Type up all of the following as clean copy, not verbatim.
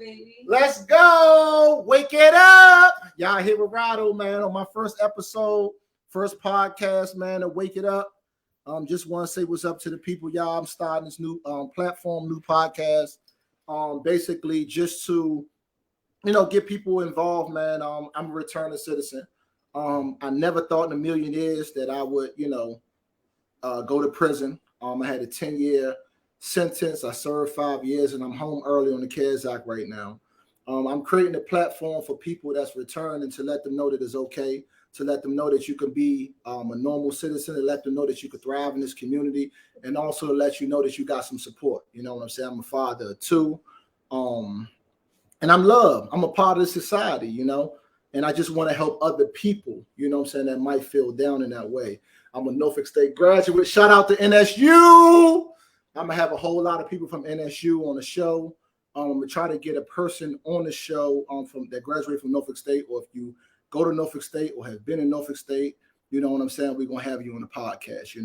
baby. Let's go. Wake it up. Y'all here with Roddoe, man, on my first episode, first podcast, man, to Wake It Up. Just want to say what's up to the people, y'all. I'm starting this new platform, new podcast. Basically just to, get people involved, man. I'm a returning citizen. I never thought in a million years that I would, go to prison. I had a 10-year sentence. I served 5 years, and I'm home early on the CARES Act right now. I'm creating a platform for people that's returning to let them know that it's okay, to let them know that you can be a normal citizen, to let them know that you can thrive in this community, and also to let you know that you got some support. You know what I'm saying? I'm a father of two, and I'm loved. I'm a part of the society, and I just want to help other people, that might feel down in that way. I'm a Norfolk State graduate. Shout out to NSU. I'm going to have a whole lot of people from NSU on the show. I'm going to try to get a person on the show that graduated from Norfolk State, or if you go to Norfolk State or have been in Norfolk State, you know what I'm saying? We're going to have you on the podcast,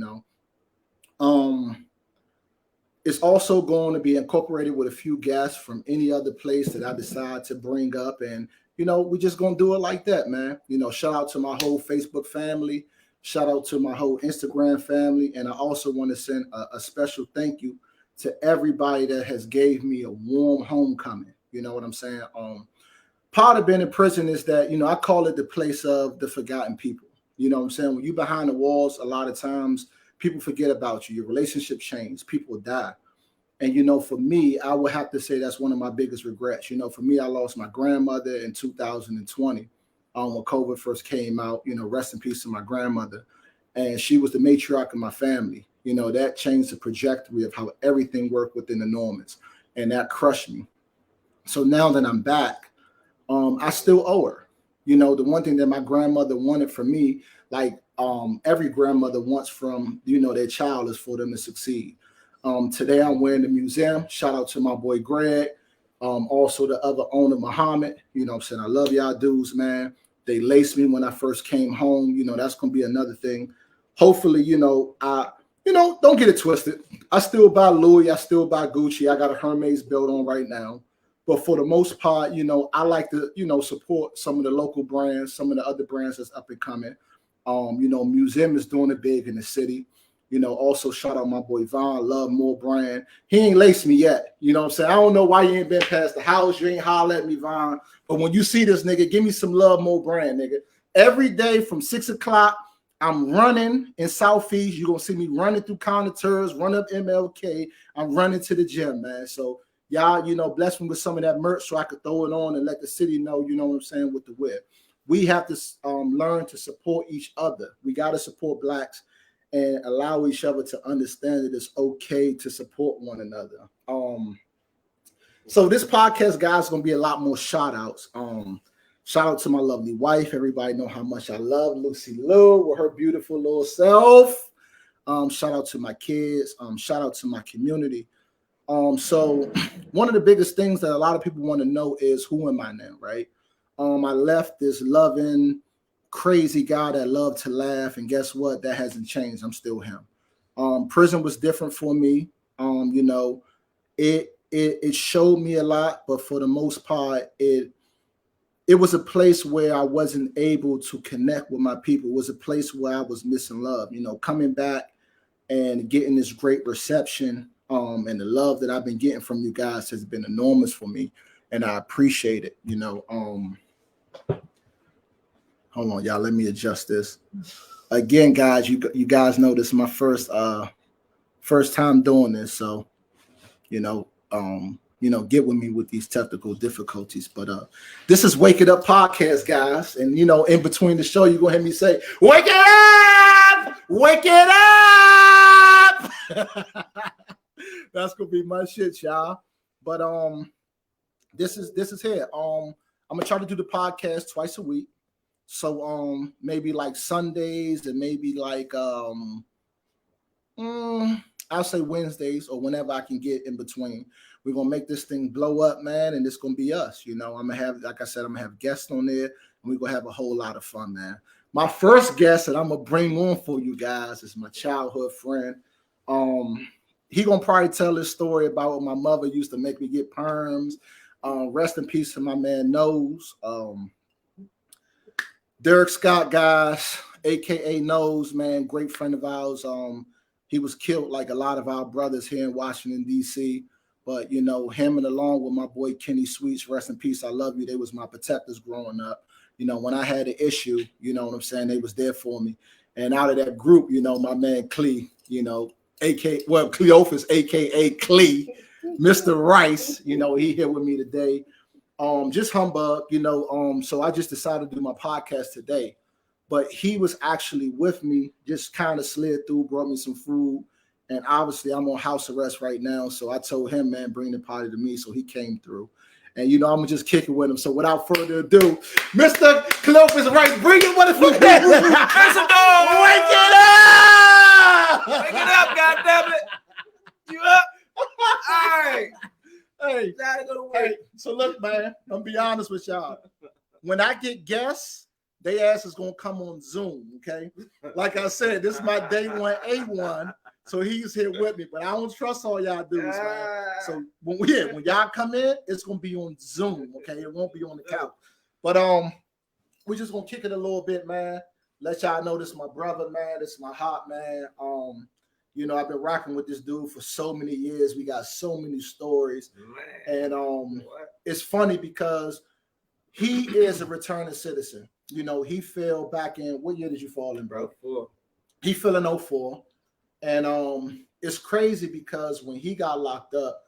It's also going to be incorporated with a few guests from any other place that I decide to bring up. And, we're just going to do it like that, man. Shout out to my whole Facebook family. Shout out to my whole Instagram family. And I also want to send a special thank you to everybody that has gave me a warm homecoming. You know what I'm saying? Part of being in prison is that, I call it the place of the forgotten people. You know what I'm saying? When you're behind the walls, a lot of times people forget about you. Your relationship change. People die. And, for me, I would have to say that's one of my biggest regrets. For me, I lost my grandmother in 2020. When COVID first came out, rest in peace to my grandmother. And she was the matriarch of my family. That changed the trajectory of how everything worked within the Normans. And that crushed me. So now that I'm back, I still owe her. The one thing that my grandmother wanted from me, like every grandmother wants from, their child, is for them to succeed. Today I'm wearing the museum. Shout out to my boy Greg. Also the other owner, Muhammad. I'm saying? I love y'all dudes, man. They laced me when I first came home. That's going to be another thing. Hopefully, I don't get it twisted. I still buy Louis. I still buy Gucci. I got a Hermes belt on right now. But for the most part, I like to, support some of the local brands, some of the other brands that's up and coming. Museum is doing it big in the city. Also shout out my boy Von, Love More brand. He ain't laced me yet. You know what I'm saying? I don't know why you ain't been past the house. You ain't holler at me, Von. But when you see this nigga, give me some Love More brand, nigga. Every day from 6 o'clock, I'm running in Southeast. You're going to see me running through Connoisseurs, run up MLK. I'm running to the gym, man. So y'all, bless me with some of that merch so I could throw it on and let the city know, what I'm saying, with the whip. We have to learn to support each other. We got to support Blacks and allow each other to understand that it's okay to support one another. So this podcast, guys, is going to be a lot more shout outs. Shout out to my lovely wife. Everybody know how much I love Lucy Lou with her beautiful little self. Shout out to my kids. Shout out to my community. So one of the biggest things that a lot of people want to know is, who am I now, right? I left this loving, crazy guy that loved to laugh, and guess what? That hasn't changed. I'm still him. Prison was different for me. It showed me a lot, but for the most part, it was a place where I wasn't able to connect with my people. It was a place where I was missing love. Coming back and getting this great reception, and the love that I've been getting from you guys has been enormous for me, and I appreciate it. Hold on, y'all. Let me adjust this. Again, guys, you guys know this is my first time doing this, so get with me with these technical difficulties. But this is Wake It Up podcast, guys, and in between the show, you're gonna hear me say, "Wake it up, wake it up." That's gonna be my shit, y'all. But this is here. I'm gonna try to do the podcast twice a week. So maybe like Sundays, and maybe like I'll say Wednesdays, or whenever I can get in between. We're gonna make this thing blow up, man, and it's gonna be us. I'm gonna have, like I said, I'm gonna have guests on there, and we're gonna have a whole lot of fun, man. My first guest that I'm gonna bring on for you guys is my childhood friend. He gonna probably tell his story about when my mother used to make me get perms. Rest in peace to my man Nose. Derek Scott, guys, aka Nose, man, great friend of ours. He was killed like a lot of our brothers here in Washington, D.C. But, you know, him and along with my boy Kenny Sweets, rest in peace, I love you. They was my protectors growing up. You know, when I had an issue, you know what I'm saying, they was there for me. And out of that group, you know, my man Cle, you know, Cleophus, a.k.a. Cle, Mr. Rice, you know, he here with me today. Just humbug, you know, so I just decided to do my podcast today. But he was actually with me, just kind of slid through, brought me some food. And obviously I'm on house arrest right now. So I told him, man, bring the party to me. So he came through. And, you know, I'm going to just kick it with him. So without further ado, Mr. Cleophus Rice, bring your motherfucking Wake it up! Wake it up, goddammit. You up? All right. Hey, so look, man, I'm going to be honest with y'all. When I get guests, they ass is going to come on Zoom, okay? Like I said, this is my day one A1. So he's here with me, but I don't trust all y'all dudes, man. So when y'all come in, it's gonna be on Zoom, okay? It won't be on the couch. But we're just gonna kick it a little bit, man. Let y'all know this is my brother, man. This is my heart, man. You know, I've been rocking with this dude for so many years. We got so many stories, man. And it's funny because he is a returning citizen. You know, he fell back in. What year did you fall in, bro? 04. He fell in 04. And it's crazy because when he got locked up,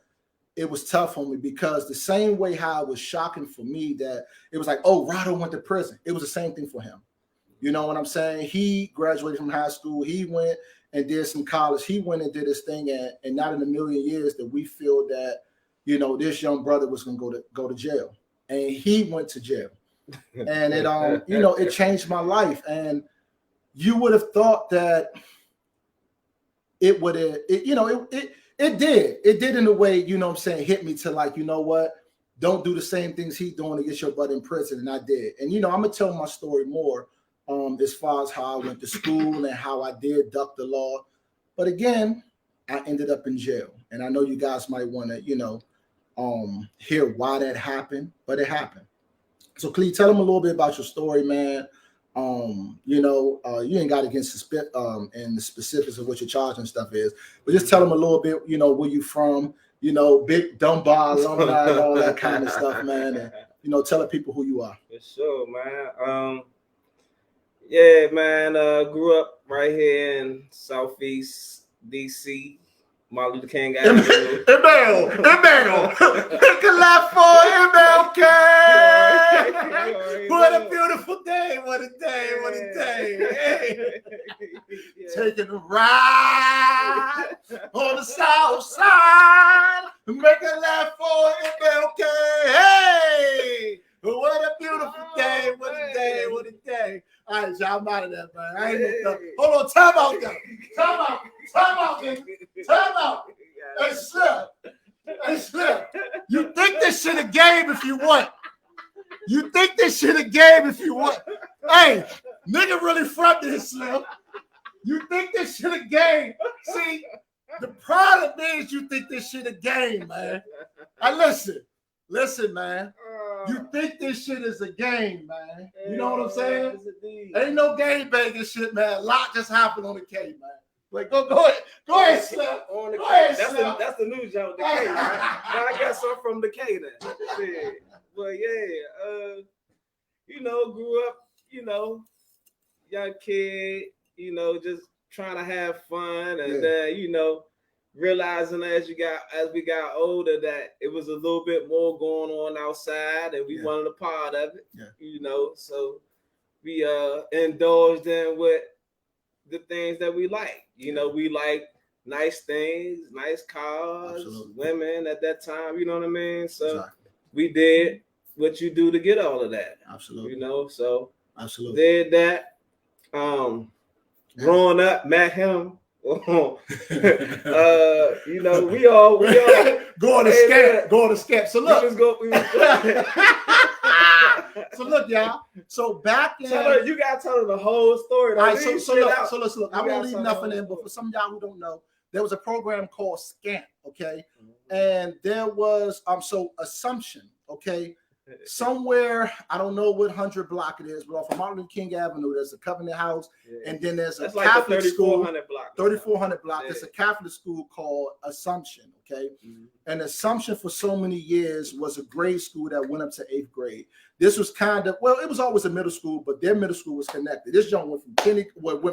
it was tough on me because the same way how it was shocking for me that it was like, oh, Roddoe went to prison. It was the same thing for him. You know what I'm saying? He graduated from high school. He went and did some college. He went and did his thing. And not in a million years that we feel that, you know, this young brother was going to go to jail. And he went to jail. And it, you know, it changed my life. And you would have thought that it would have, you know, it did in a way, you know what I'm saying, hit me to like, you know what, don't do the same things he doing to get your butt in prison. And I did. And, you know, I'm going to tell my story more as far as how I went to school and how I did duck the law. But again, I ended up in jail. And I know you guys might want to, you know, hear why that happened, but it happened. So, Clee, tell them a little bit about your story, man. You know, you ain't got to get in the specifics of what your charge and stuff is, but just tell them a little bit, you know, where you from, you know, big Dunbar alumni and all that kind of stuff, man. And, you know, tell the people who you are. For sure, man. Yeah, man, grew up right here in Southeast DC. Martin Luther King Avenue. ML. Pick a left for MLK. What a beautiful day. What a day. What a day. Hey. Taking a ride on the south side. Make a left for MLK. Hey. What a beautiful day. What a day. What a day. All right, y'all, I'm out of that, man. I ain't no hold on, time out, though. Time out. Hey, Slim. You think this shit a game if you want. Hey, nigga really fronted this, Slim. You think this shit a game. See, the problem is you think this shit a game, man. Hey, listen, man. You think this shit is a game, man. You know what I'm saying? Ain't no game banging shit, man. A lot just happened on the K, man. Like, go ahead, Slim. That's the new joke, the K, man. I guess I'm from the K then. But yeah, you know, grew up, you know, young kid, you know, just trying to have fun and you know, realizing as we got older that it was a little bit more going on outside and we wanted a part of it, you know, so we indulged in with the things that we like. You know, we like nice things, nice cars, women at that time, you know what I mean? So we did what you do to get all of that. Absolutely. You know, so did that. Growing up, met him. You know, we all going to skip. So look, so look, y'all. So back in, you gotta tell her the whole story. All right, so look. I won't leave nothing in, but for some of y'all who don't know, there was a program called Scamp, okay, and there was so Assumption. okay? Somewhere, I don't know what 100 block it is, but off of Martin Luther King Avenue, there's a Covenant House, and then there's a Catholic school, 3400 block. It's a Catholic school called Assumption, okay? And Assumption for so many years was a grade school that went up to 8th grade. This was kind of, well, it was always a middle school, but their middle school was connected. This young went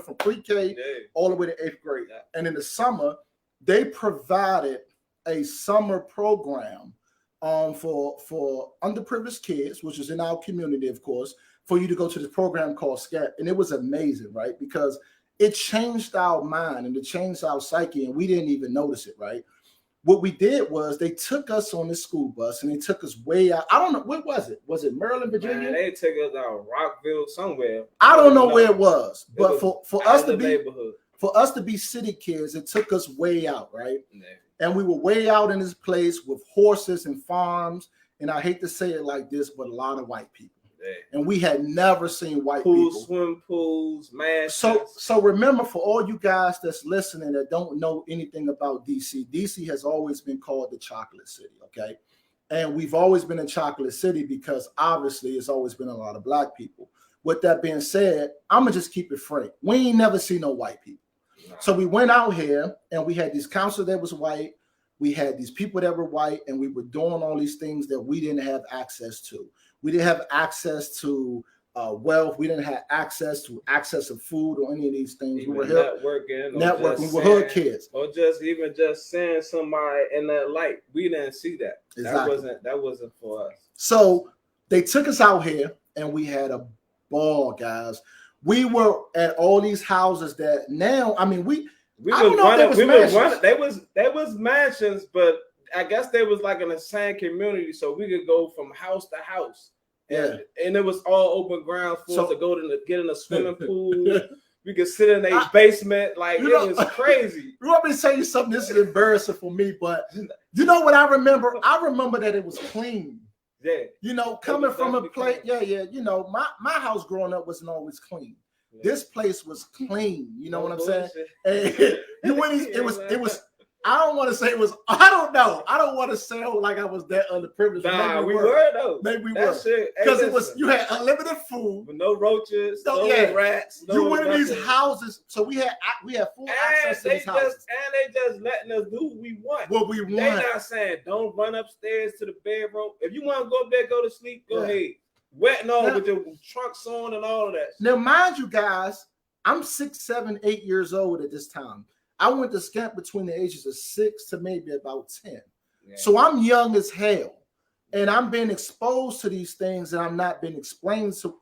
from pre-K all the way to 8th grade. And in the summer, they provided a summer program for underprivileged kids, which is in our community, of course, for you to go to this program called SCAT. And it was amazing, right? Because it changed our mind and it changed our psyche, and we didn't even notice it, right? What we did was they took us on this school bus and they took us way out. I don't know, what was it? Was it Maryland, Virginia? Man, they took us out Rockville somewhere. I don't know where it was, but for us to be city kids, it took us way out, right? And we were way out in this place with horses and farms. And I hate to say it like this, but a lot of white people. And we had never seen white people. Swim pools, man. So remember, for all you guys that's listening that don't know anything about DC, DC has always been called the Chocolate City, okay? And we've always been in Chocolate City because obviously it's always been a lot of black people. With that being said, I'm going to just keep it frank. We ain't never seen no white people. So we went out here and we had these counselors that was white. We had these people that were white, and we were doing all these things that we didn't have access to. We didn't have access to wealth. We didn't have access of food or any of these things. Even we were networking. We were hood kids. Or just seeing somebody in that light. We didn't see that. Exactly. That wasn't for us. So they took us out here and we had a ball, guys. We were at all these houses that now, I mean, they was mansions, but I guess they was like in the same community, so we could go from house to house. And it was all open ground for us to go to get in a swimming pool. We could sit in a basement. Like, it was crazy. You want me to tell you something? This is embarrassing for me, but you know what I remember? I remember that it was clean. Yeah. You know, coming from a place, you know, my house growing up wasn't always clean. Yeah. This place was clean. You know what I'm saying? And it was. I don't want to say it was. I don't know. I don't want to sound like I was that underprivileged. Nah, we were though. Maybe we were. Because it was. You had unlimited food, with no roaches, no rats. You went in these houses, so we had full access to these houses. And they just letting us do what we want. What we want. They not saying don't run upstairs to the bedroom. If you want to go up there, go to sleep. Go ahead. Wet and all with your trunks on and all of that. Now, mind you, guys, I'm 6, 7, 8 years old at this time. I went to camp between the ages of 6 to maybe about 10. Yeah. So I'm young as hell. And I'm being exposed to these things that I'm not being explained to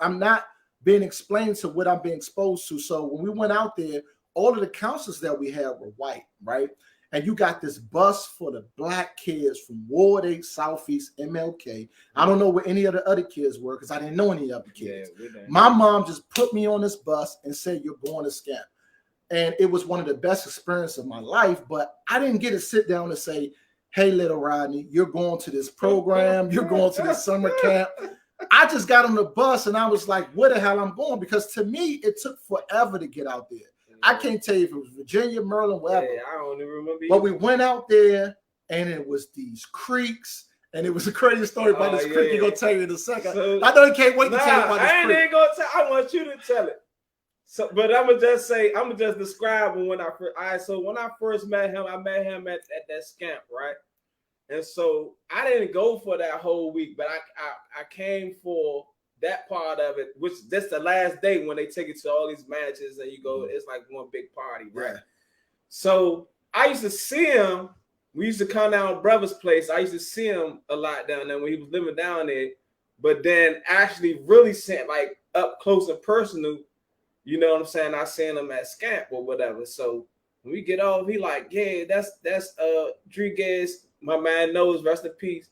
what I'm being exposed to. So when we went out there, all of the counselors that we had were white, right? And you got this bus for the black kids from Ward 8 Southeast MLK. I don't know where any of the other kids were because I didn't know any other kids. My mom just put me on this bus and said, "You're going to camp." And it was one of the best experiences of my life, but I didn't get to sit down and say, "Hey, little Rodney, you're going to this program. You're going to this summer camp." I just got on the bus and I was like, where the hell I'm going? Because to me, it took forever to get out there. I can't tell you if it was Virginia, Maryland, wherever. Yeah, I don't even remember. But we went out there and it was these creeks. And it was a crazy story about this creek. You're going to tell you in a second. So, I know you can't wait to tell you about this creek. I ain't going to tell. I want you to tell it. So, but I'm going to just describe when I first. So when I first met him, I met him at that camp, right? And so I didn't go for that whole week, but I came for that part of it, which that's the last day when they take you to all these matches and you go, it's like one big party, right? Yeah. So I used to see him. We used to come down to brother's place. I used to see him a lot down there when he was living down there. But then actually really sent like up close and personal, you know what I'm saying? I seen him at Scamp or whatever. So when we get off, he like, yeah, that's Rodriguez. My man knows, rest in peace.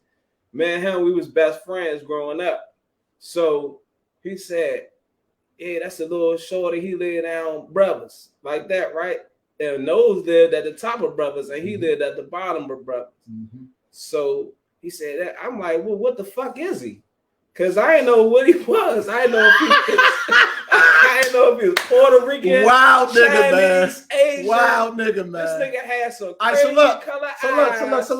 Man, him, we was best friends growing up. So he said, yeah, that's a little shorty. He lived down brothers like that, right? And Nose lived at the top of brothers and he lived at the bottom of brothers. Mm-hmm. So he said that. I'm like, well, what the fuck is he? Because I didn't know what he was. I didn't know if he was Puerto Rican. Wild nigga, Chinese, man. Asian. Wild nigga, man. This nigga had some crazy color eyes. So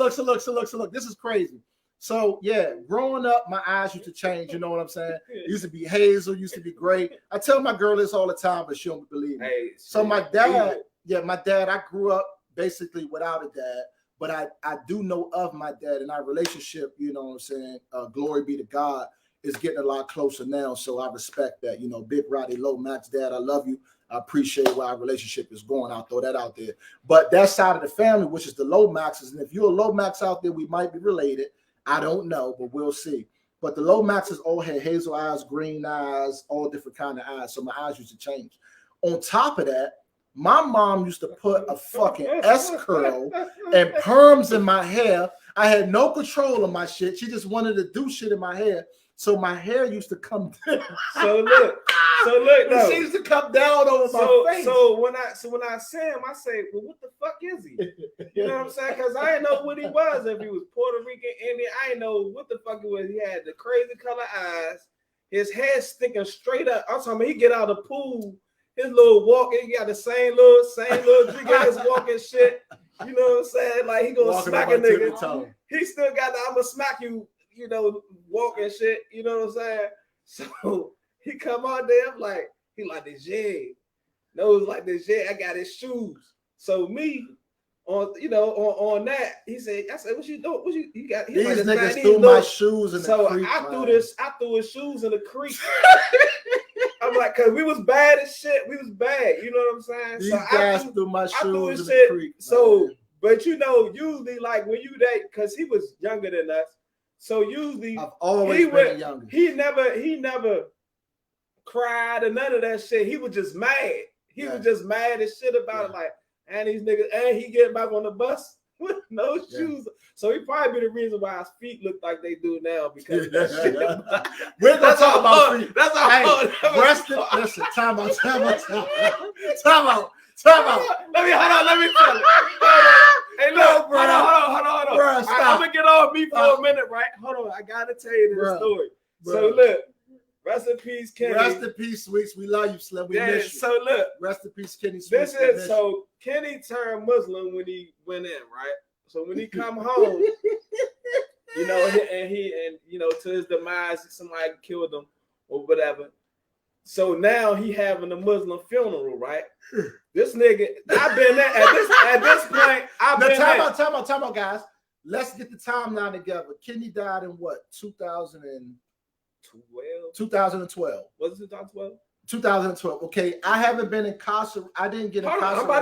look. This is crazy. So yeah, growing up, my eyes used to change. You know what I'm saying? It used to be hazel, used to be gray. I tell my girl this all the time, but she don't believe me. Hey, so my dad, I grew up basically without a dad, but I do know of my dad, and our relationship, you know what I'm saying? Glory be to God, is getting a lot closer now. So I respect that. You know, Big Roddy Lomax, Dad, I love you. I appreciate where our relationship is going. I'll throw that out there. But that side of the family, which is the Lomaxes, and if you're a Lomax out there, we might be related. I don't know, but we'll see. But the Lomaxes all had hazel eyes, green eyes, all different kind of eyes. So my eyes used to change. On top of that, my mom used to put a fucking S-curl and perms in my hair. I had no control of my shit. She just wanted to do shit in my hair. So my hair used to come down. So look, no. She used to come down over my face. So when I see him, I say, well, what the fuck is he? You know what I'm saying? Because I didn't know what he was. If he was Puerto Rican, Indian, I didn't know what the fuck he was. He had the crazy color eyes. His head sticking straight up. I'm talking about he get out of the pool. His little walking, he got the same little drink ass walking shit. You know what I'm saying? Like he gonna smack a nigga. He still got the I'ma smack you, you know, walking shit. You know what I'm saying? So he come out there, I'm like, he like this, yeah. Nose like this, yeah. I got his shoes. So me on, you know, on that, he said, I said, what you doing? What you got? These like, niggas threw my shoes in the creek. I threw his shoes in the creek. I'm like, cause we was bad as shit. We was bad. You know what I'm saying? These so guys threw my shoes in the creek. So, but you know, usually like when you date, cause he was younger than us. So usually I've always been younger. He never cried or none of that shit. He was just mad. He was just mad as shit about it. Like, and these niggas, and he getting back on the bus with no shoes. So he probably be the reason why his feet look like they do now because of that shit. We're gonna talk about feet. That's all. Listen, time out. Let me tell you. Hey, look, hold on. Bro, I'm gonna get off me for a minute, right? Hold on, I gotta tell you this story. So look, rest in peace, Kenny. Rest in peace, Sweets. We love you, Slim. We miss you. So look, rest in peace, Kenny. Sweets. Kenny turned Muslim when he went in, right? So when he come home, you know, and you know, to his demise, somebody killed him or whatever. So now he having a Muslim funeral, right? This nigga, I've been there at this point. Time out, guys. Let's get the timeline together. Kenny died in what? 2012. Was it 2012? 2012. Okay, I haven't been incarcerated. I didn't get incarcerated. I'm about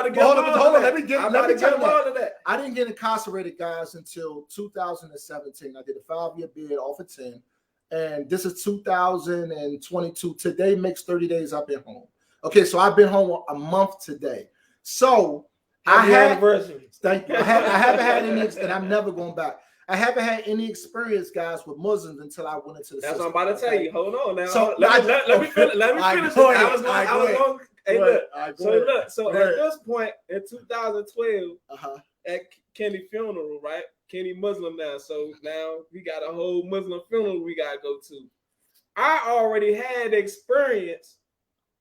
to get. Hold on. Let me get all of that. I didn't get incarcerated, guys, until 2017. I did a 5-year bid off of 10, and this is 2022. Today makes 30 days I've been home. Okay, so I've been home a month today. So anniversary. Thank you. I haven't had any, and I'm never going back. I haven't had any experience, guys, with Muslims until I went into the That's system. what I'm about to tell you. Hold on now. So let me finish. So at this point in 2012, at Kenny funeral, right? Kenny Muslim now. So now we got a whole Muslim funeral we gotta go to. I already had experience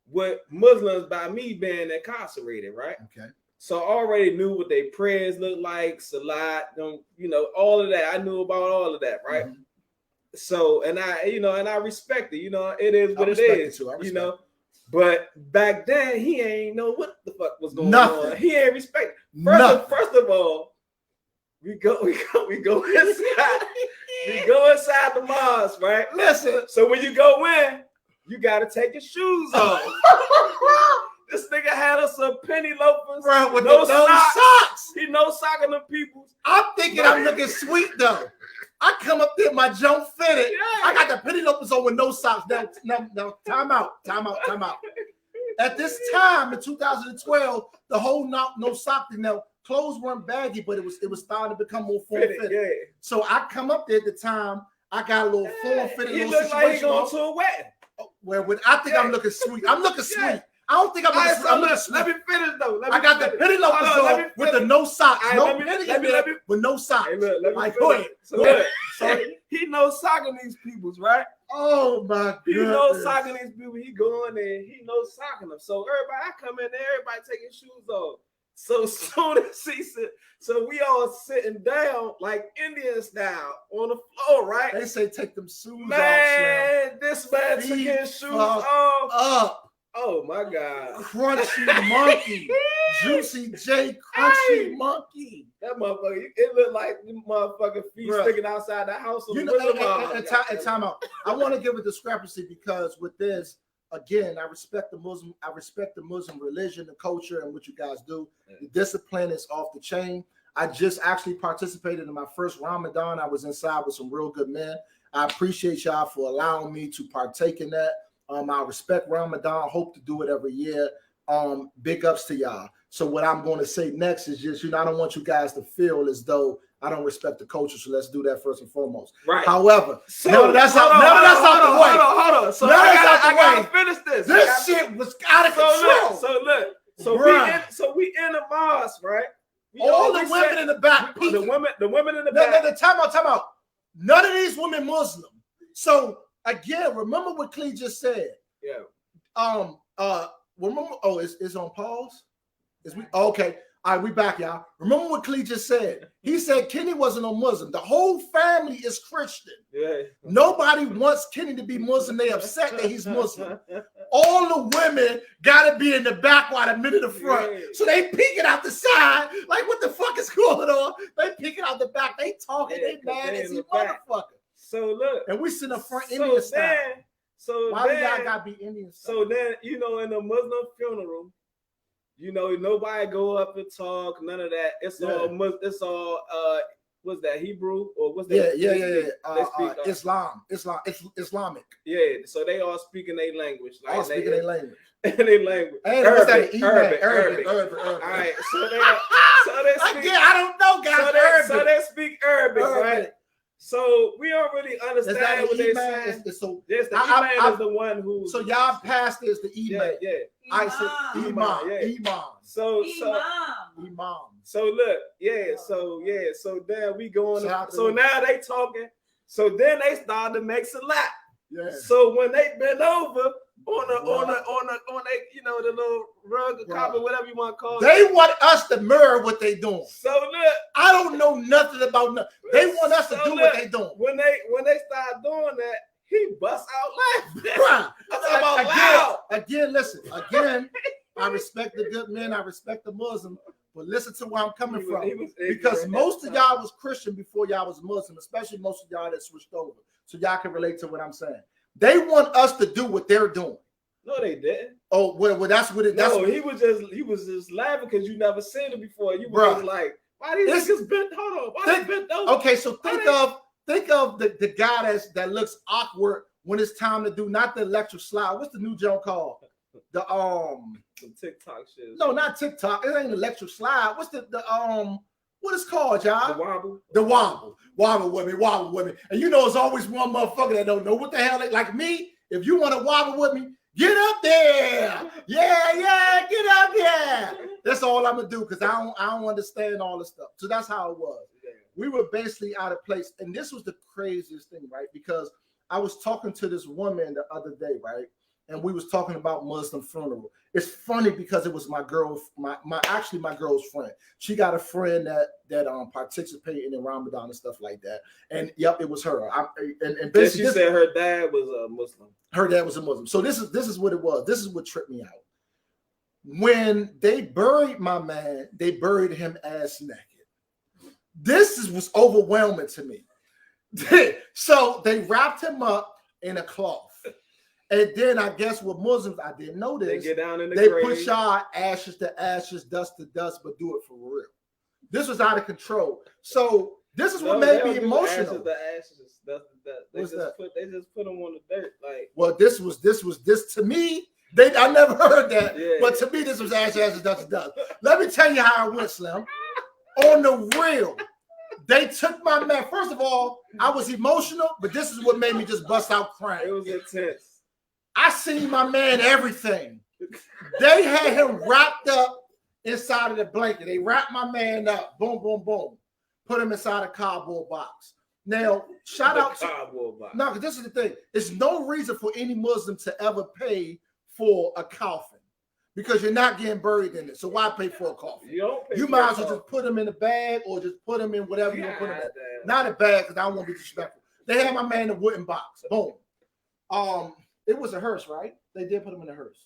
with Muslims by me being incarcerated, right? Okay. So I already knew what their prayers looked like, salat, you know, all of that. I knew about all of that, right? Mm-hmm. So, and I respect it. You know, it is what it is. You know, but back then he ain't know what the fuck was going on. He ain't respect. First of all, we go inside. We go inside the mosque, right? Listen. So when you go in, you gotta take your shoes off. This nigga had us some penny loafers, bro, with no socks. He no socking them people. I'm thinking I'm looking sweet though. I come up there, my junk fitted. Yeah. I got the penny loafers on with no socks. Now, time out. At this time in 2012, the whole no sock thing. Now, clothes weren't baggy, but it was starting to become more form-fitted. Yeah. So I come up there at the time. I got a little form-fitted. He look like he going to a wedding. I think I'm looking sweet. I'm looking sweet. I don't think I'm looking sweet. Let me finish though. I got the penny loafers on with the no socks. No penny in there with no socks. Hey, look, like, go ahead. So he knows socking these peoples, right? Oh my God. He knows socking these people. He going there. He knows socking them. So everybody, I come in there, everybody taking shoes off. So soon as he said, so we all sitting down like Indian style on the floor, right? They say take them shoes off, man. This man took his shoes off. Up. Oh my God. Crunchy monkey. Juicy J Crunchy monkey. That motherfucker, it looked like the motherfucking feet sticking outside the house. You know, and time out. I want to give a discrepancy because with this, again, I respect the Muslim religion, the culture, and what you guys do. The discipline is off the chain. I just actually participated in my first Ramadan. I was inside with some real good men. I appreciate y'all for allowing me to partake in that. I respect Ramadan. Hope to do it every year. Big ups to y'all. So what I'm going to say next is just, I don't want you guys to feel as though I don't respect the culture. So let's do that first and foremost. Right. However, so, hold on. So I gotta finish this. This shit was out of control. So we in the mosque, right? All the women in the back. The women in the back. Time out. None of these women Muslim. So again, remember what Clee just said. Yeah. Remember, it's on pause? Okay. All right, we back, y'all. Remember what Clee just said. He said Kenny wasn't a Muslim. The whole family is Christian. Yeah. Nobody wants Kenny to be Muslim. They upset that he's Muslim. All the women got to be in the back while the men in the front. Yeah. So they peeking out the side. Like, what the fuck is going on? They peeking out the back. They talking. They mad as a motherfucker. So look. And we sit in front Indian style. Why do y'all got to be Indian style? So then, in a Muslim funeral, nobody go up and talk, none of that. It's all what's that, Hebrew or what's that? Yeah. Islamic. Yeah, so they all speaking their language. Like speaking their language. Arabic. All right, so they speak. Again, I don't know, guys. So they speak Arabic, right? So we don't really understand what they're saying. The Imam is the one who. So y'all pastors, the Imam. Yeah. I said Imam. So look, So then we going. So now they talking. So then they start to make salat. Yeah. So when they bend over on the little rug or carpet, whatever you want to call it, they want us to mirror what they doing. So look, I don't know nothing about nothing. They want us to do what they doing. When they start doing that, he busts out laughing. Again, listen. Again, I respect the good men. I respect the Muslim. But listen to where I'm coming from. Because most of y'all was Christian before y'all was Muslim, especially most of y'all that switched over. So y'all can relate to what I'm saying. They want us to do what they're doing. No, they didn't. Oh, well, that's what it. He was just laughing because you never seen it before. You were like, why these niggas bent? Hold on, why they bent over? Okay, so think of the guy that looks awkward when it's time to do not the electric slide. What's the new joke called? The TikTok shit. No, not TikTok. It ain't electric slide. What's the what is called, y'all? The wobble. The wobble. Wobble with me. And there's always one motherfucker that don't know what the hell. Like me, if you want to wobble with me, get up there. Yeah, get up there. That's all I'm gonna do because I don't understand all the stuff. So that's how it was. Yeah. We were basically out of place. And this was the craziest thing, right? Because I was talking to this woman the other day, right? And we was talking about Muslim funeral. It's funny because it was my girl's friend. She got a friend that participated in Ramadan and stuff like that. And yep, it was her. And basically, she said her dad was a Muslim. Her dad was a Muslim. So this is what it was. This is what tripped me out. When they buried my man, they buried him ass naked. Was overwhelming to me. So they wrapped him up in a cloth. And then I guess with Muslims, I didn't know this. They get down in the grave. They push y'all ashes to ashes, dust to dust, but do it for real. This was out of control. So this is what made me emotional. Ashes to ashes, dust to dust. They just put them on the dirt. Like, well, this to me. I never heard that, but to me, this was ashes, dust to dust. Let me tell you how it went, Slim. On the real, they took my man. First of all, I was emotional, but this is what made me just bust out crying. It was intense. I seen my man everything. They had him wrapped up inside of the blanket. They wrapped my man up. Boom, boom, boom. Put him inside a cardboard box. Now, shout out to cardboard box. No, because this is the thing. There's no reason for any Muslim to ever pay for a coffin. because you're not getting buried in it. So why pay for a coffin? You might as well just put them in a bag or just put them in whatever you want to put them in. Not a bag, because I don't want to be disrespectful. They had my man in a wooden box. Boom. It was a hearse, right? They did put him in a hearse.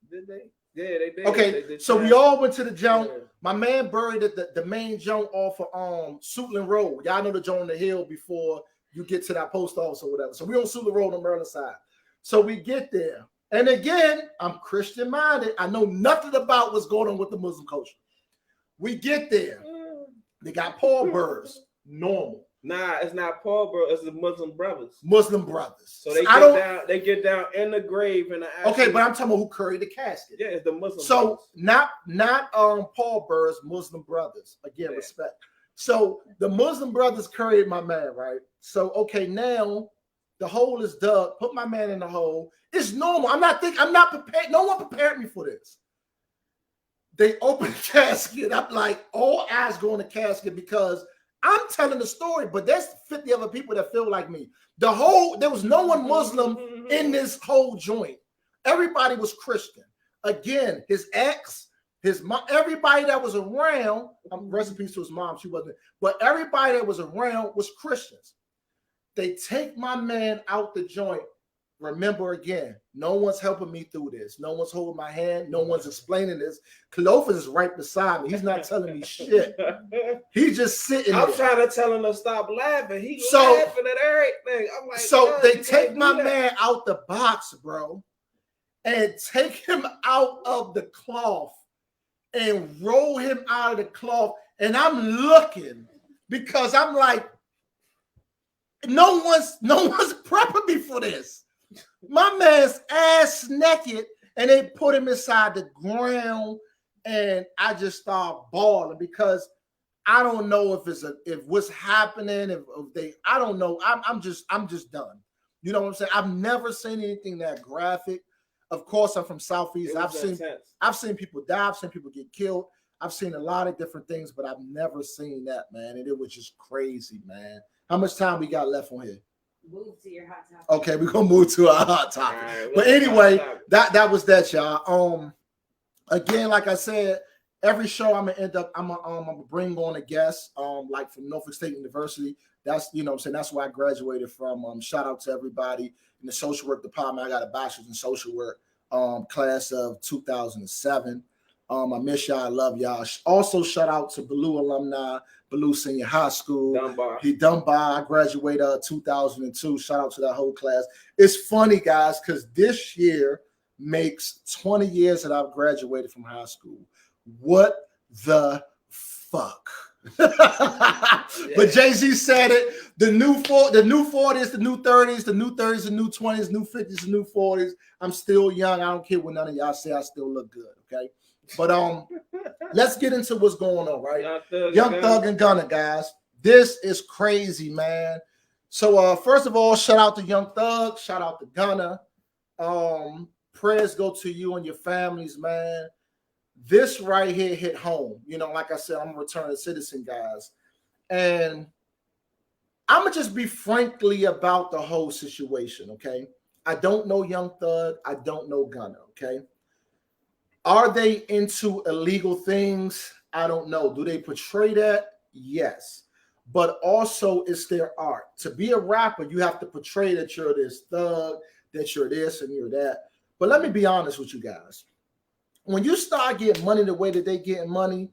Did they? Yeah, they did. Okay, they did so we all went to the junk. Yeah. My man buried the main junk off of Suitland Road. Y'all know the joint on the hill before you get to that post office or whatever. So we on Suitland Road on Maryland side. So we get there. And again, I'm Christian minded. I know nothing about what's going on with the Muslim culture. We get there. They got pallbearers. Normal. Nah, it's not pallbearers. It's the Muslim brothers. Muslim brothers. So they get down in the grave in the ashes. Okay, but I'm talking about who carried the casket. Yeah, it's the Muslim brothers. So not pallbearers, Muslim brothers. Again, respect. So the Muslim brothers carried my man, right? So okay, now the hole is dug. Put my man in the hole. It's normal. I'm not prepared. No one prepared me for this. They open the casket. I'm like, all eyes go on the casket because I'm telling the story, but there's 50 other people that feel like me. There was no one Muslim in this whole joint. Everybody was Christian. Again, his ex, his mom, everybody that was around, rest in peace to his mom, she wasn't, but everybody that was around was Christians. They take my man out the joint. Remember again, no one's helping me through this. No one's holding my hand. No one's explaining this. Cleophus is right beside me. He's not telling me shit. He's just sitting there. I'm trying to tell him to stop laughing. He's laughing at everything. I'm like, so they take my man out the box, bro, and take him out of the cloth and roll him out of the cloth. And I'm looking because I'm like, no one's prepping me for this. My man's ass naked, and they put him inside the ground, and I just start bawling because I don't know if what's happening, I don't know. I'm just done. You know what I'm saying? I've never seen anything that graphic. Of course, I'm from Southeast. I've seen people die. I've seen people get killed. I've seen a lot of different things, but I've never seen that, man. And it was just crazy, man. How much time we got left on here? Move to your hot topic. Okay, we're gonna move to our hot topic. Right, but anyway, that was that, y'all. Again, like I said, every show I'm gonna bring on a guest, like from Norfolk State University. That's, you know what I'm saying, that's where I graduated from. Shout out to everybody in the social work department. I got a bachelor's in social work, class of 2007. I miss y'all. I love y'all. Also, shout out to Blue alumni, Blue Senior High School. Dunbar. I graduated 2002. Shout out to that whole class. It's funny, guys, because this year makes 20 years that I've graduated from high school. What the fuck? But Jay-Z said it. The new 40s, the new 30s, the new 30s, the new 20s, new 50s, the new 40s. I'm still young. I don't care what none of y'all say. I still look good. Okay. But let's get into what's going on, right? Young Thug and Gunna, guys. This is crazy, man. So first of all, shout out to Young Thug, shout out to Gunna. Prayers go to you and your families, man. This right here hit home. You know, like I said, I'm a returning citizen, guys. And I'm gonna just be frankly about the whole situation, okay? I don't know Young Thug, I don't know Gunna, okay? Are they into illegal things? I don't know. Do they portray that? Yes. But also it's their art. To be a rapper, you have to portray that you're this thug, that you're this and you're that. But let me be honest with you guys. When you start getting money the way that they getting money,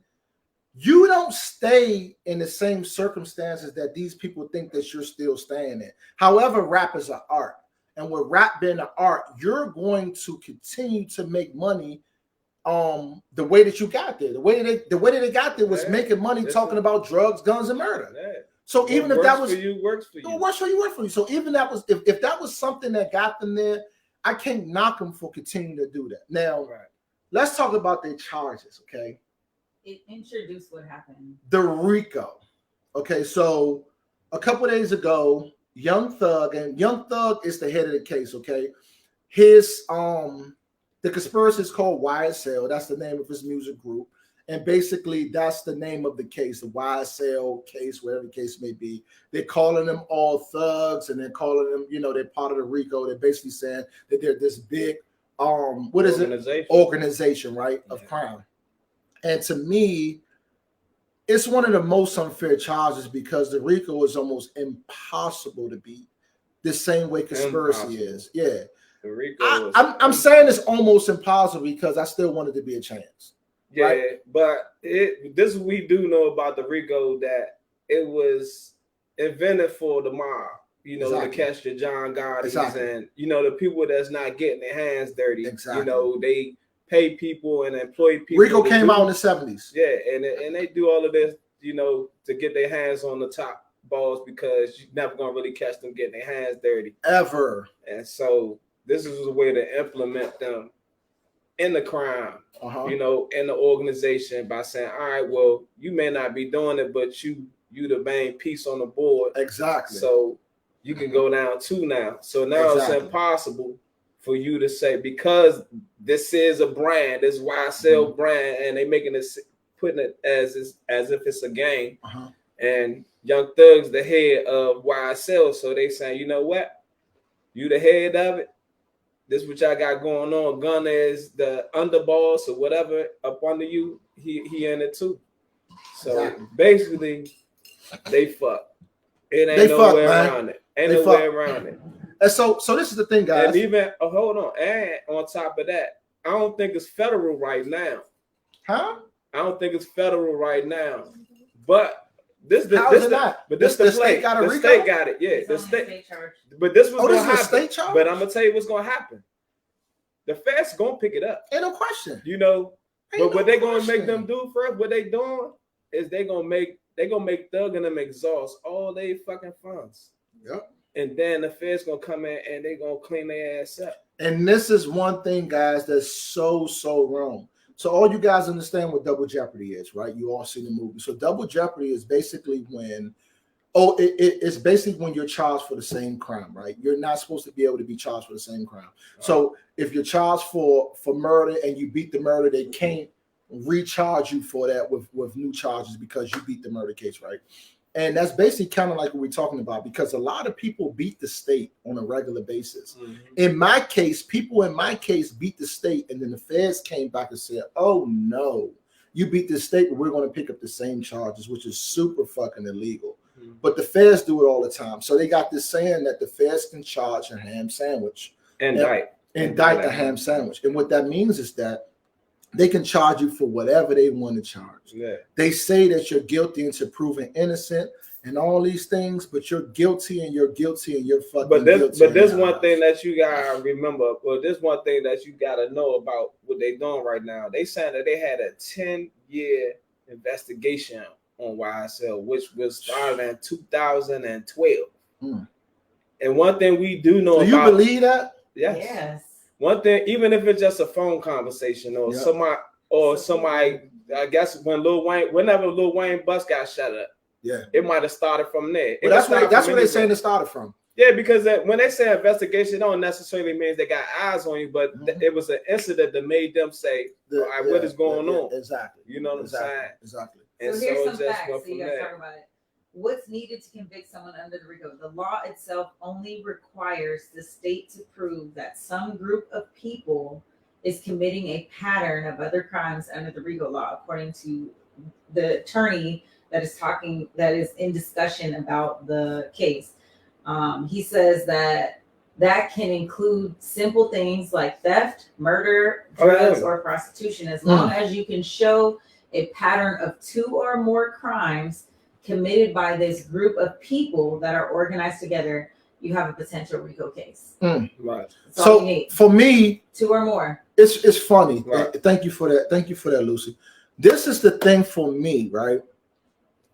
you don't stay in the same circumstances that these people think that you're still staying in. However, rap is an art. And with rap being an art, you're going to continue to make money the way that you got there. The way that they got there was making money talking about drugs, guns, and murder. So even if that was for you, works for you. It works for you, works for you. So even that was if that was something that got them there, I can't knock them for continuing to do that. Now, let's talk about their charges, okay? Introduce what happened. The RICO. Okay, so a couple of days ago, Young Thug is the head of the case, okay? His the conspiracy is called YSL. That's the name of his music group. And basically, that's the name of the case, the YSL case, whatever the case may be. They're calling them all thugs, and they're calling them, you know, they're part of the RICO. They're basically saying that they're this big what is it? Organization, right? Of crime. And to me, it's one of the most unfair charges because the RICO is almost impossible to beat. The same way conspiracy is. Yeah. The RICO I'm saying it's almost impossible because I still wanted to be a chance. Yeah, right? But this we do know about the RICO that it was invented for the mob. You know, to catch the John Gottis and you know the people that's not getting their hands dirty. You know, they pay people and employ people. RICO came out in the 70s. Yeah, and they do all of this, you know, to get their hands on the top balls because you're never gonna really catch them getting their hands dirty ever. And so this is a way to implement them in the crime, you know, in the organization by saying, all right, well, you may not be doing it, but you the main piece on the board. Exactly. So you can go down two now. So now it's impossible for you to say, because this is a brand, this YSL brand, and they making this, putting it as if it's a game. And Young Thug's the head of YSL. So they saying, you know what? You the head of it. This what y'all got going on. Gunna is the underboss or whatever up under you. He in it too. So basically, they fuck. It ain't no way around it. Ain't no way around it. And so this is the thing, guys. And even hold on, and on top of that, I don't think it's federal right now. I don't think it's federal right now. But this the state got a RICO? The state got it, yeah. The state. But this was gonna happen. State charge? But I'm gonna tell you what's gonna happen. The feds gonna pick it up. Ain't no question. You know, but what they gonna make them do first? What they doing is they gonna make Thug and them exhaust all they fucking funds. Yep. And then the feds gonna come in and they gonna clean their ass up. And this is one thing, guys, that's so wrong. So all you guys understand what double jeopardy is, right? You all seen the movie. So double jeopardy is basically when, it's basically when you're charged for the same crime, right? You're not supposed to be able to be charged for the same crime. So if you're charged for murder and you beat the murder, they can't recharge you for that with new charges because you beat the murder case, right? And that's basically kind of like what we're talking about, because a lot of people beat the state on a regular basis. In my case, people in my case beat the state, and then the feds came back and said, oh no, you beat the state, but we're going to pick up the same charges, which is super fucking illegal. But the feds do it all the time. So they got this saying that the feds can charge a ham sandwich. Indict a ham sandwich. And what that means is that they can charge you for whatever they want to charge. They say that you're guilty until proven innocent and all these things, but you're guilty and you're guilty and you're fucking guilty. But there's one thing that you gotta remember. Well, there's one thing that you gotta know about what they're doing right now. They saying that they had a 10-year investigation on YSL, which was started in 2012. And one thing we do know you believe that? Yes. One thing, even if it's just a phone conversation or somebody, I guess whenever Lil Wayne bus got shut up, it might have started from there. Well, that's where they're saying it started from. Yeah, because when they say investigation, it don't necessarily mean they got eyes on you, but it was an incident that made them say, all right, what is going on? Exactly. You know what I'm saying? Exactly. And so here's some facts, so you guys talk about it. What's needed to convict someone under the RICO? The law itself only requires the state to prove that some group of people is committing a pattern of other crimes under the RICO law, according to the attorney that is in discussion about the case. He says that can include simple things like theft, murder, drugs, or prostitution, as long as you can show a pattern of 2 or more crimes committed by this group of people that are organized together. You have a potential RICO case. Right. So for me, 2 or more. It's funny. Right. Thank you for that. Thank you for that, Lucy. This is the thing for me, right?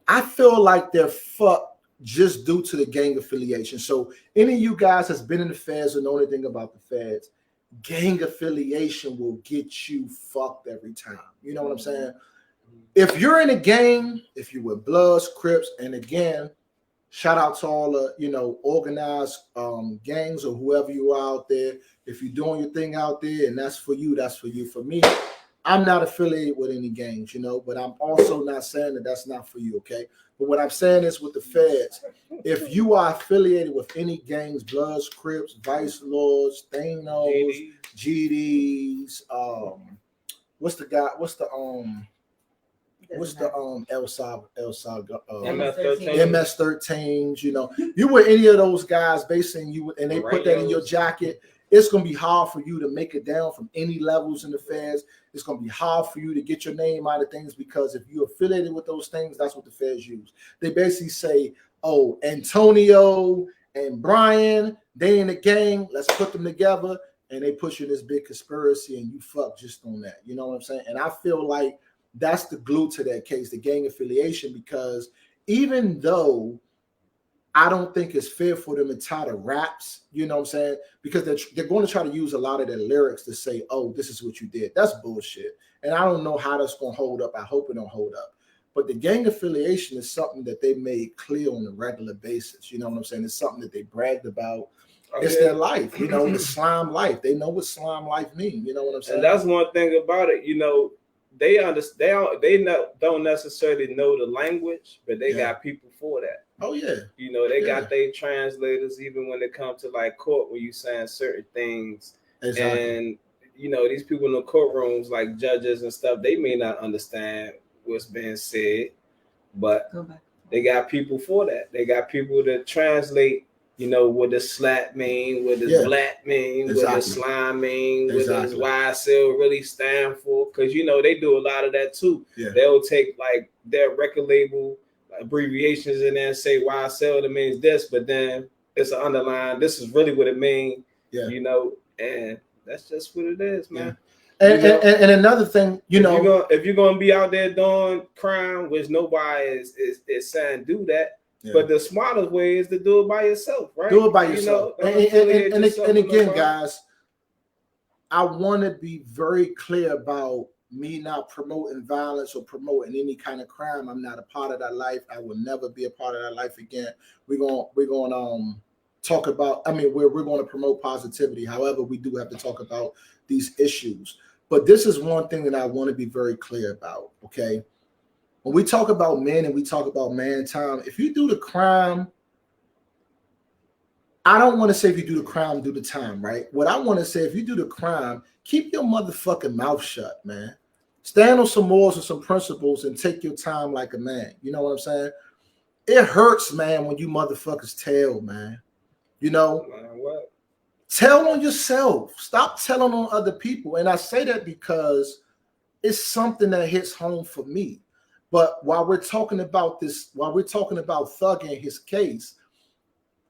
I feel like they're fucked just due to the gang affiliation. So any of you guys that's been in the feds or know anything about the feds, gang affiliation will get you fucked every time. You know what I'm saying? If you're in a gang, if you're with Bloods, Crips, and again, shout out to all the organized gangs or whoever you are out there. If you're doing your thing out there and that's for you, that's for you. For me, I'm not affiliated with any gangs, you know, but I'm also not saying that that's not for you, okay? But what I'm saying is with the feds, if you are affiliated with any gangs, Bloods, Crips, Vice Lords, Thanos, GDs, what's the MS-13s, you know, you were any of those guys basing you and they put that in your jacket, it's going to be hard for you to make it down from any levels in the feds. It's going to be hard for you to get your name out of things because if you're affiliated with those things, that's what the feds use. They basically say, oh, Antonio and Brian, they in the gang, let's put them together, and they push you this big conspiracy and you fuck just on that. You know what I'm saying? And I feel like that's the glue to that case, the gang affiliation, because even though I don't think it's fair for them to tie the raps, you know what I'm saying? Because they're going to try to use a lot of their lyrics to say, oh, this is what you did. That's bullshit. And I don't know how that's going to hold up. I hope it don't hold up. But the gang affiliation is something that they made clear on a regular basis. You know what I'm saying? It's something that they bragged about. It's their life, you know, the slime life. They know what slime life means. You know what I'm saying? And that's one thing about it, you know, they don't necessarily know the language, but they got people for that. Oh yeah, you know they got their translators even when it comes to like court where you saying certain things, and you know these people in the courtrooms like judges and stuff, they may not understand what's being said, but they got people for that. They got people to translate. You know what the slap mean, what the black mean, what the slime mean, what does YSL really stand for? Because you know they do a lot of that too. They'll take like their record label abbreviations in there and say YSL that means this, but then it's an underline. This is really what it means. You know, and that's just what it is, man. And another thing, if you're gonna be out there doing crime, which nobody is saying do that. But the smartest way is to do it by yourself, right? Do it by yourself. And again, guys, I want to be very clear about me not promoting violence or promoting any kind of crime. I'm not a part of that life. I will never be a part of that life again. We're going to talk about, we're going to promote positivity. However, we do have to talk about these issues. But this is one thing that I want to be very clear about, okay? When we talk about men and we talk about man time, if you do the crime, I don't want to say if you do the crime, do the time, right? What I want to say, if you do the crime, keep your motherfucking mouth shut, man. Stand on some morals and some principles and take your time like a man. You know what I'm saying? It hurts, man, when you motherfuckers tell, man. You know? What? Tell on yourself. Stop telling on other people. And I say that because it's something that hits home for me. But while we're talking about this, while we're talking about Thug and his case,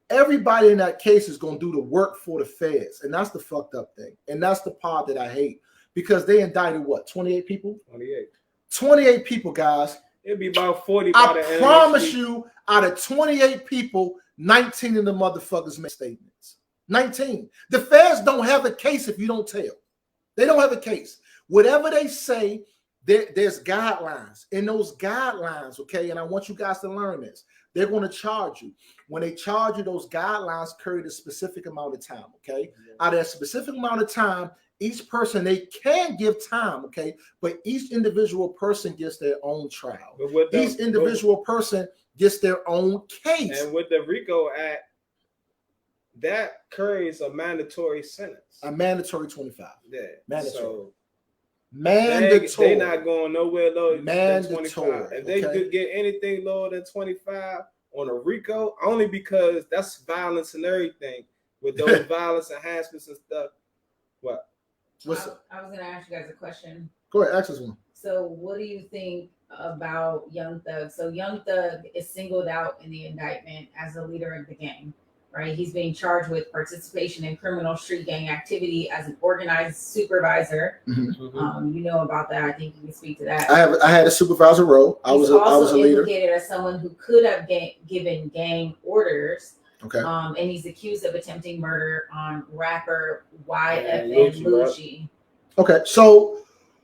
everybody in that case is going to do the work for the feds. And that's the fucked up thing. And that's the part that I hate. Because they indicted what? 28 people? 28 people, guys. It'd be about 40. I promise you, out of 28 people, 19 of the motherfuckers make statements. 19. The feds don't have a case if you don't tell. They don't have a case. Whatever they say, there's guidelines. In those guidelines, okay, and I want you guys to learn this. They're going to charge you. When they charge you, those guidelines carry a specific amount of time, okay? Out of a specific amount of time, each person, they can give time, okay? But each individual person gets their own trial. Each individual person gets their own case. And with the RICO Act, that carries a mandatory sentence. A mandatory 25. Yeah. Mandatory. So mandatory. They not going nowhere lower than 25. If they could get anything lower than 25 on a RICO, only because that's violence and everything. With those violence enhancements and stuff. What? I was going to ask you guys a question. Go ahead, ask us one. So what do you think about Young Thug? So Young Thug is singled out in the indictment as a leader of the gang, right? He's being charged with participation in criminal street gang activity as an organized supervisor. Mm-hmm. You know about that. I think you can speak to that. I had a supervisor role. I was a leader. Implicated as someone who could have given gang orders. Okay. And he's accused of attempting murder on rapper YFN Lucci. Okay, so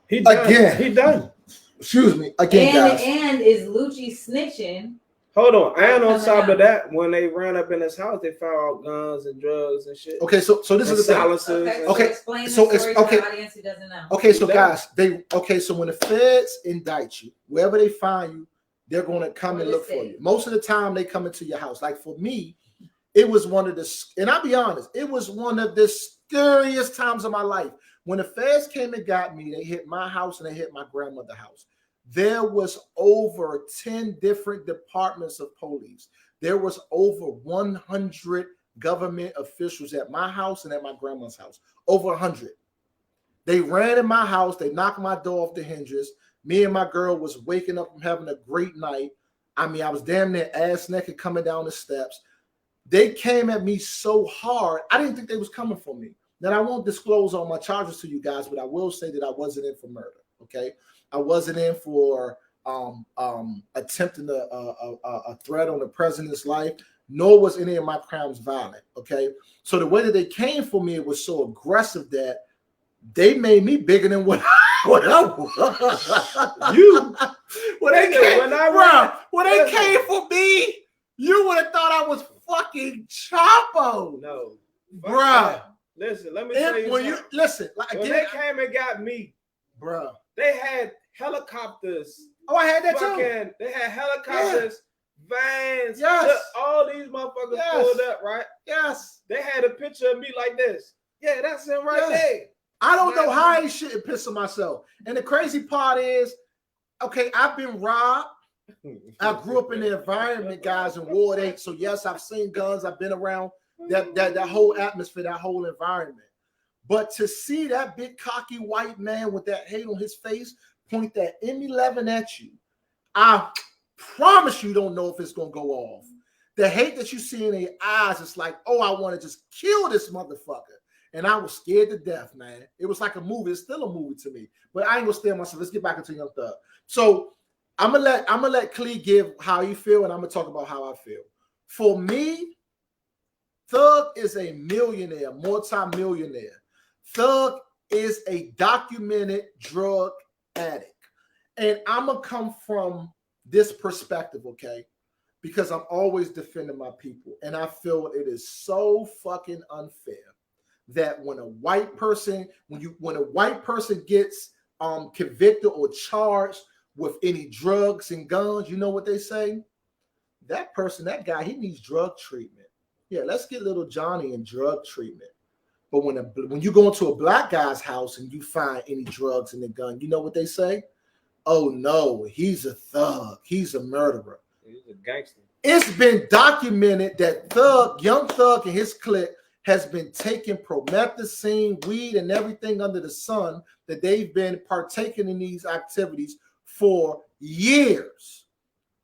he done. Excuse me. Again, guys. And is Lucci snitching Hold on, and on top of that, when they ran up in his house, they found guns and drugs and shit. Okay, so this is the thing. Okay, explain the story to the audience who doesn't know. Okay, so guys, so when the feds indict you, wherever they find you, they're going to come and look for you. Most of the time, they come into your house. Like for me, it was one of the, and I'll be honest, it was one of the scariest times of my life. When the feds came and got me, they hit my house and they hit my grandmother's house. There was over 10 different departments of police. There was over 100 government officials at my house and at my grandma's house. Over 100. They ran in my house. They knocked my door off the hinges. Me and my girl was waking up from having a great night. I mean, I was damn near ass naked coming down the steps. They came at me so hard. I didn't think they was coming for me. Now, I won't disclose all my charges to you guys, but I will say that I wasn't in for murder, okay? I wasn't in for attempting a threat on the president's life, nor was any of my crimes violent, okay? So the way that they came for me, it was so aggressive that they made me bigger than what I was. You, when they came for me, you would have thought I was fucking Chapo. No, bruh. Listen, let me tell you. When they came and got me, bruh, they had helicopters. Oh, I had that too. They had helicopters, vans. Yes. Look, all these motherfuckers pulled up, right? Yes. They had a picture of me like this. Yeah, that's him right there. I don't know how I ain't shitting piss on myself. And the crazy part is, okay, I've been robbed. I grew up in the environment, guys, in Ward 8. So yes, I've seen guns. I've been around that whole atmosphere, that whole environment. But to see that big cocky white man with that hate on his face point that M11 at you, I promise you don't know if it's gonna go off. The hate that you see in their eyes, it's like, oh, I want to just kill this motherfucker. And I was scared to death, man. It was like a movie. It's still a movie to me. But I ain't gonna stay on myself. Let's get back into Young Thug. So I'm gonna let Clee give how he feel, and I'm gonna talk about how I feel. For me, Thug is a millionaire, multi-millionaire. Thug is a documented drug addict. And I'm gonna come from this perspective, okay? Because I'm always defending my people. And I feel it is so fucking unfair that when a white person, when a white person gets convicted or charged with any drugs and guns, you know what they say? That person, that guy, he needs drug treatment. Yeah, let's get little Johnny in drug treatment. But when you go into a black guy's house and you find any drugs in the gun, you know what they say? Oh no, he's a thug. He's a murderer. He's a gangster. It's been documented that Young Thug and his clique has been taking promethazine, weed, and everything under the sun, that they've been partaking in these activities for years.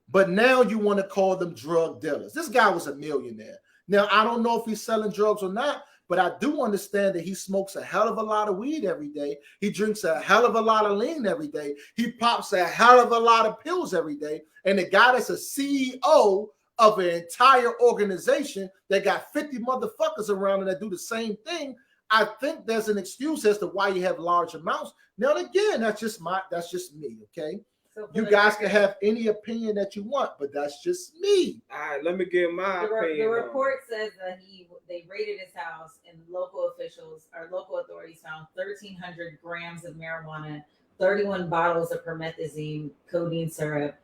But now you want to call them drug dealers. This guy was a millionaire. Now, I don't know if he's selling drugs or not, but I do understand that he smokes a hell of a lot of weed every day. He drinks a hell of a lot of lean every day. He pops a hell of a lot of pills every day. And the guy that's a CEO of an entire organization that got 50 motherfuckers around and that do the same thing, I think there's an excuse as to why you have large amounts. Now, again, that's just me, okay? So you guys can have any opinion that you want, but that's just me. All right, let me give my opinion. The report says that they raided his house and local authorities found 1,300 grams of marijuana, 31 bottles of promethazine, codeine syrup,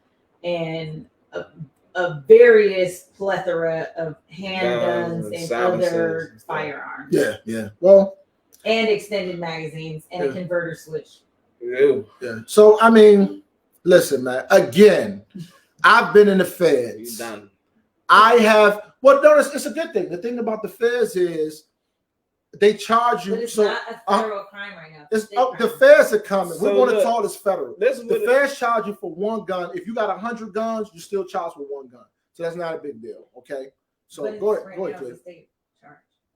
and a various plethora of handguns and other firearms. Yeah. Well, and extended magazines and a converter switch. Yeah. So I mean, listen, man. Again, I've been in the feds. You done. I have. Well, no, it's a good thing. The thing about the feds is they charge you. But it's not a federal crime right now. The feds are coming. So we're going to call this federal. The feds charge you for one gun. If you got 100 guns, you still charged for one gun. So that's not a big deal. Okay. So go ahead.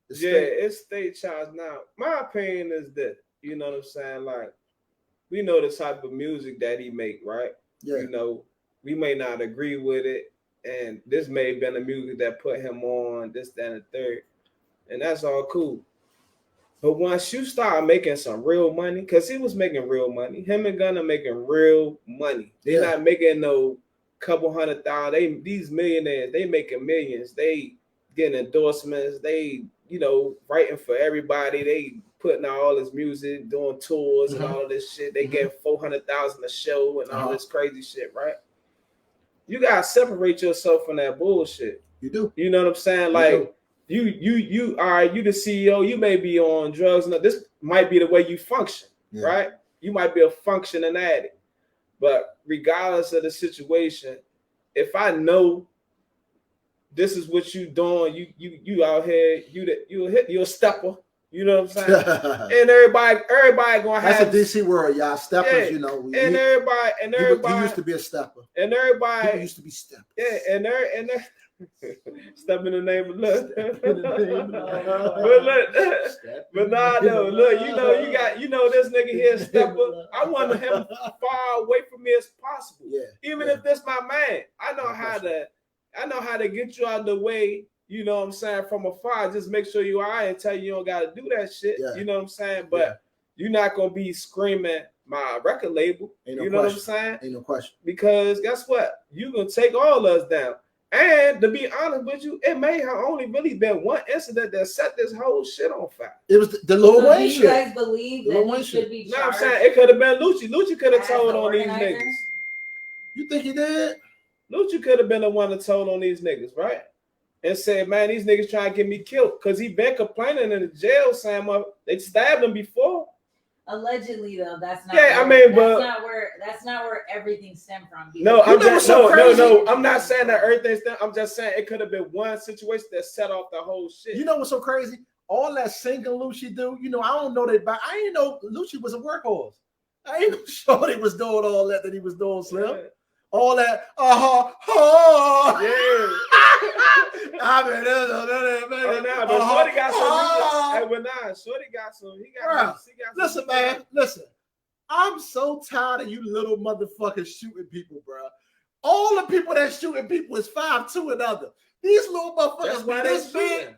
It's state charge now. My opinion is that, you know what I'm saying? Like, we know the type of music that he make, right? Yeah. You know, we may not agree with it. And this may have been the music that put him on, this, that, and the third. And that's all cool. But once you start making some real money, because he was making real money, him and Gunna making real money. They're not making no couple $100,000. These millionaires, they making millions. They getting endorsements. They, writing for everybody. They putting out all this music, doing tours and all of this shit. They getting $400,000 a show and all this crazy shit, right? You gotta separate yourself from that bullshit. You do. You know what I'm saying? Like you all right, you the CEO, you may be on drugs. This might be the way you function, right? You might be a functioning addict. But regardless of the situation, if I know this is what you doing, you out here, you're a stepper. You know what I'm saying? And everybody gonna have. That's a DC word, y'all. Steppers, everybody used to be a stepper. And everybody people used to be steppers. Yeah, and step in the name of love. But nah, no, look, you know this nigga here, stepper. I want him far away from me as possible. Yeah. Even if this my man, I know how to get you out of the way. You know what I'm saying? From afar, just make sure you all right and tell you don't got to do that shit. Yeah. You know what I'm saying? But you're not going to be screaming my record label. You know what I'm saying? Ain't no question. Because guess what? You're going to take all us down. And to be honest with you, it may have only really been one incident that set this whole shit on fire. It was the Lil Wayne shit. Do you guys believe that he should be charged? No, I'm saying it could have been Lucci. Lucci could have told on these niggas. You think he did? Lucci could have been the one that told on these niggas, right? And said, man, these niggas trying to get me killed. Because he been complaining in the jail saying they stabbed him before. Allegedly, though, that's not. Yeah, that's not where everything stemmed from. No, I'm not saying that everything stemmed. I'm just saying it could have been one situation that set off the whole shit. You know what's so crazy? All that singing Lucci do. I don't know that. I ain't know Lucci was a workhorse. I ain't sure he was doing all that he was doing, Slim. Yeah. All that, I mean, but Shorty got some. Shorty got some. He got listen, some. Man, listen. I'm so tired of you little motherfuckers shooting people, bro. All the people that shooting people is 5'2" and under. These little motherfuckers be this big.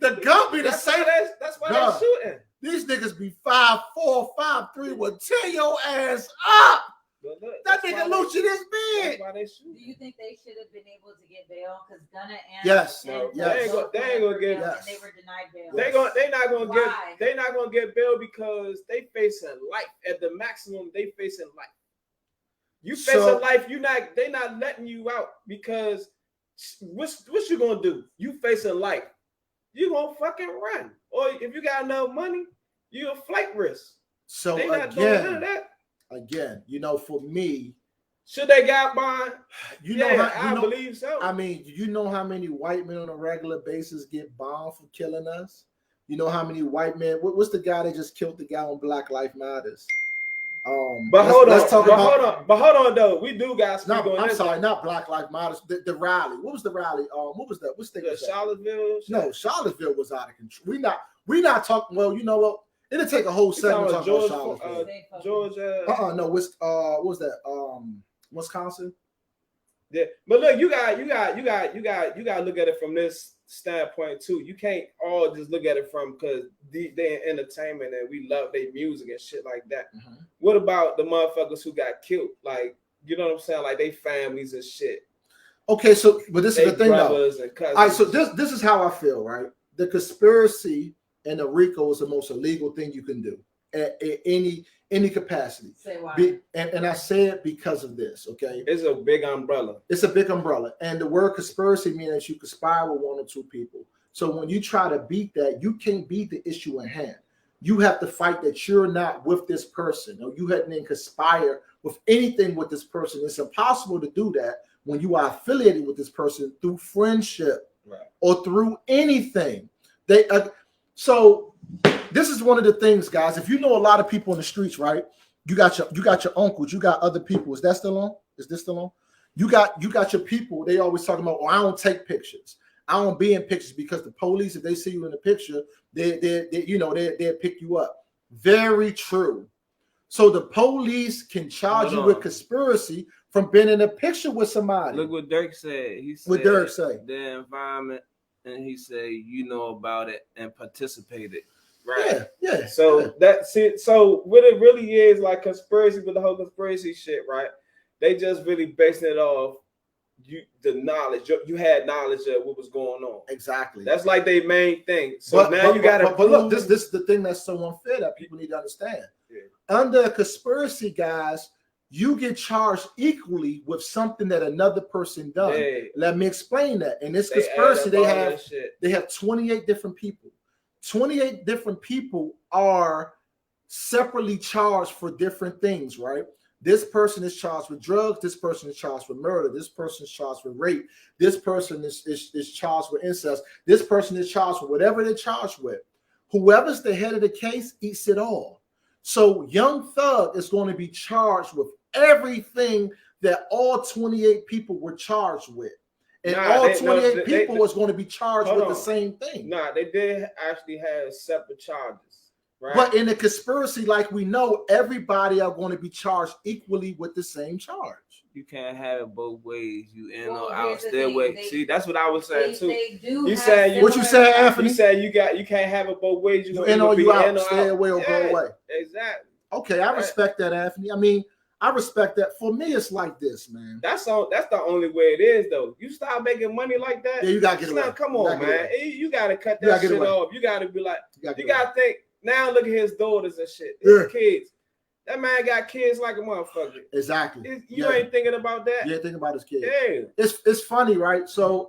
The gun be the same. That's why they're shooting. These niggas be 5'4", 5'3", will tear your ass up. Look, that nigga Lucci this big. Do you think they should have been able to get bail? Because Gunna and they ain't gonna get. And they were denied bail. They not gonna get bail because they facing life at the maximum. They facing life. You facing life. They not letting you out because what you gonna do? You facing life. You gonna fucking run, or if you got enough money, you a flight risk. So they not doing none of that. Again, for me, should they got bond? I believe so. I mean, you know how many white men on a regular basis get bond for killing us? You know how many white men? What's the guy that just killed the guy on Black Lives Matters? But hold on though. We do got. I'm sorry, not Black Lives Matters. The rally. What was the rally? What was that? What's the Charlottesville? No, Charlottesville was out of control. We not talking. Well, you know what? It'll take a whole segment to talk about Charlottesville. Georgia. No, what was that? Wisconsin. Yeah, but look, you got to look at it from this standpoint too. You can't all just look at it from because they're in entertainment and we love their music and shit like that. Mm-hmm. What about the motherfuckers who got killed? Like, you know what I'm saying? Like they families and shit. Okay, so but this is the thing though. All right, so this is how I feel, right? The conspiracy and the RICO is the most illegal thing you can do at any capacity. Say why? And I say it because of this, okay? It's a big umbrella. It's a big umbrella. And the word conspiracy means that you conspire with one or two people. So when you try to beat that, you can't beat the issue in hand. You have to fight that you're not with this person or you hadn't conspire with anything with this person. It's impossible to do that when you are affiliated with this person through friendship or through anything. So this is one of the things, guys. If you know a lot of people in the streets, right? You got your uncles, you got other people. Is that still on? Is this still on? You got your people. They always talking about, I don't take pictures. I don't be in pictures because the police, if they see you in the picture, they'll pick you up. Very true. So the police can charge you with conspiracy from being in a picture with somebody. Look what Dirk said. He said what Dirk said. The environment. And he said, you know about it and participated, right? Yeah. So that's it. So what it really is like conspiracy with the whole conspiracy shit, right? They just really basing it off the knowledge. You had knowledge of what was going on. Exactly. That's like their main thing. So now you got to. But look, this is the thing that's so unfair that people need to understand. Yeah. Under a conspiracy, guys, you get charged equally with something that another person done. Yeah. Let me explain that. In this conspiracy, they have 28 different people. 28 different people are separately charged for different things, right? This person is charged with drugs. This person is charged with murder. This person is charged with rape. This person is charged with incest. This person is charged with whatever they're charged with. Whoever's the head of the case eats it all. So Young Thug is going to be charged with everything that all 28 people were charged with. And all 28 people was going to be charged with the same thing. They did actually have separate charges. Right. But in the conspiracy, like we know, everybody are going to be charged equally with the same charge. You can't have it both ways. You in or out. Stay away. See, that's what I was saying too. You said what you said, Anthony. You said you can't have it both ways. You in or you out. Stay away or go away. Exactly. Okay, I respect that, Anthony. I mean, I respect that. For me, it's like this, man. That's the only way it is, though. You start making money like that. Yeah, you gotta get away. Come on, man. You gotta cut that shit off. You gotta be like. You gotta think. Now look at his daughters and shit. His kids. That man got kids like a motherfucker. Exactly. You ain't thinking about that. You ain't thinking about his kids. Yeah. It's funny, right? So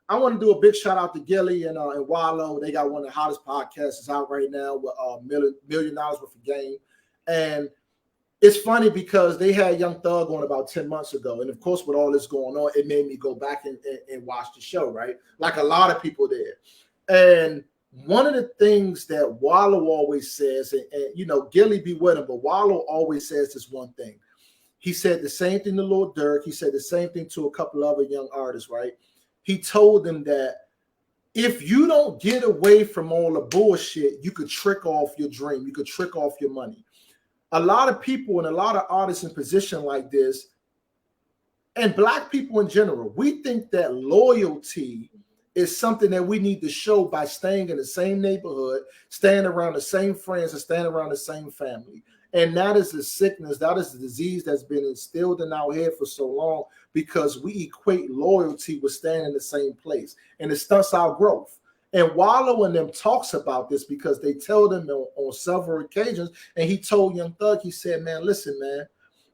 I want to do a big shout out to Gilly and Wallow. They got one of the hottest podcasts that's out right now with $1 million worth of game. And it's funny because they had Young Thug on about 10 months ago. And of course, with all this going on, it made me go back and watch the show, right? Like a lot of people did. And one of the things that Wallow always says, and you know, Gilly be with him, but Wallow always says this one thing. He said the same thing to Lil Durk. He said the same thing to a couple other young artists, right? He told them that if you don't get away from all the bullshit, you could trick off your dream. You could trick off your money. A lot of people and a lot of artists in position like this, and Black people in general, we think that loyalty is something that we need to show by staying in the same neighborhood, staying around the same friends, and staying around the same family. And that is the sickness, that is the disease that's been instilled in our head for so long because we equate loyalty with staying in the same place. And it stunts our growth. And Wallow and them talks about this because they tell them on several occasions, and he told Young Thug, he said, man, listen, man,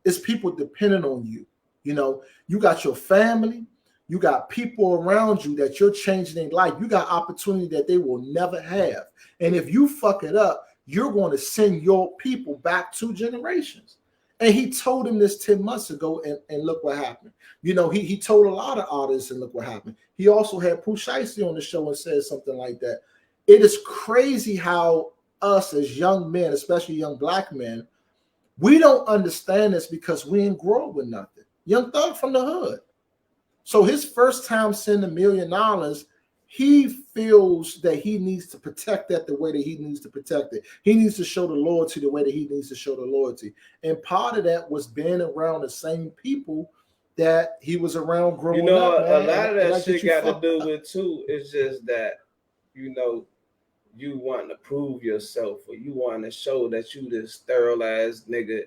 it's people depending on you. You know, you got your family, you got people around you that you're changing their life. You got opportunity that they will never have. And if you fuck it up, you're going to send your people back 2 generations. And he told him this 10 months ago, and look what happened. You know, he told a lot of artists, and look what happened. He also had Pooh Shiesty on the show and said something like that. It is crazy how us as young men, especially young Black men, we don't understand this because we ain't grow up with nothing. Young Thug from the hood. So his first time sending $1 million, he feels that he needs to protect that the way that he needs to protect it. He needs to show the loyalty the way that he needs to show the loyalty. And part of that was being around the same people that he was around growing up. You know, a lot of that shit got to do with too. It's just that, you know, you want to prove yourself, or you want to show that you this sterilized nigga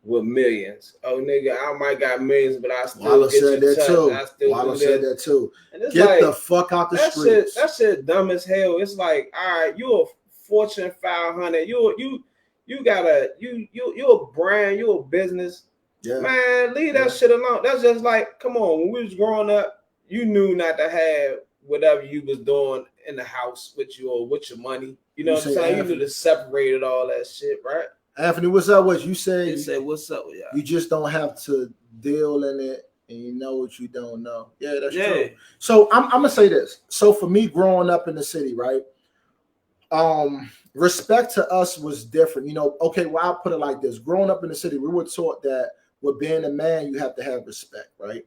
with millions. Oh, nigga, I might got millions, but I still Wallow get said your that touch. too. I still Wallow said that too. Get like, the fuck out the streets. That shit dumb as hell. It's like, all right, you a Fortune 500. You got a brand. You a business. Yeah. Man, leave that shit alone. That's just like, come on. When we was growing up, you knew not to have whatever you was doing in the house with you or with your money. You know what I'm saying? You knew to separate all that shit, right? Anthony, what's up? What you say? You say, what's up with y'all? You just don't have to deal in it, and you know what you don't know. Yeah, that's true. So I'm gonna say this. So for me, growing up in the city, right? Respect to us was different. You know, okay, well, I'll put it like this. Growing up in the city, we were taught that with being a man, you have to have respect, right?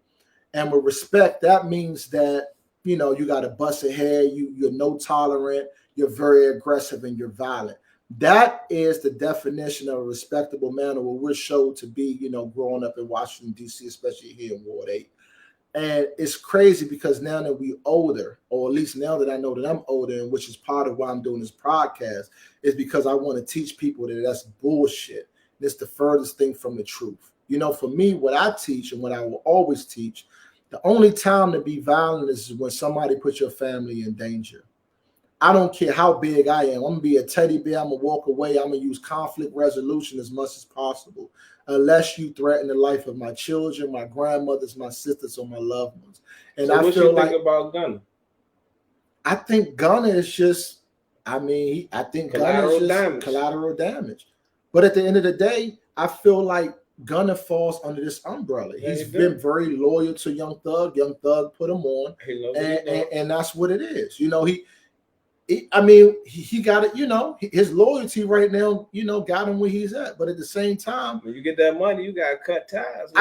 And with respect, that means that, you know, you got to bust a head, you're no tolerant, you're very aggressive, and you're violent. That is the definition of a respectable man, or what we're showed to be, you know, growing up in Washington, D.C., especially here in Ward 8. And it's crazy because now that we're older, or at least now that I know that I'm older, and which is part of why I'm doing this podcast, is because I want to teach people that that's bullshit. It's the furthest thing from the truth. You know, for me, what I teach and what I will always teach The only time to be violent is when somebody puts your family in danger. I don't care how big I am. I'm going to be a teddy bear. I'm going to walk away. I'm going to use conflict resolution as much as possible, unless you threaten the life of my children, my grandmothers, my sisters, or my loved ones. And so I what feel you think like about Gunna? I think Gunna is just, I think Gunna is just collateral damage. But at the end of the day, I feel like Gunna falls under this umbrella. Yeah, He's been very loyal to Young Thug. Young Thug put him on, and that's what it is. You know, he got it. You know, his loyalty right now, you know, got him where he's at. But at the same time, when you get that money, you gotta cut ties.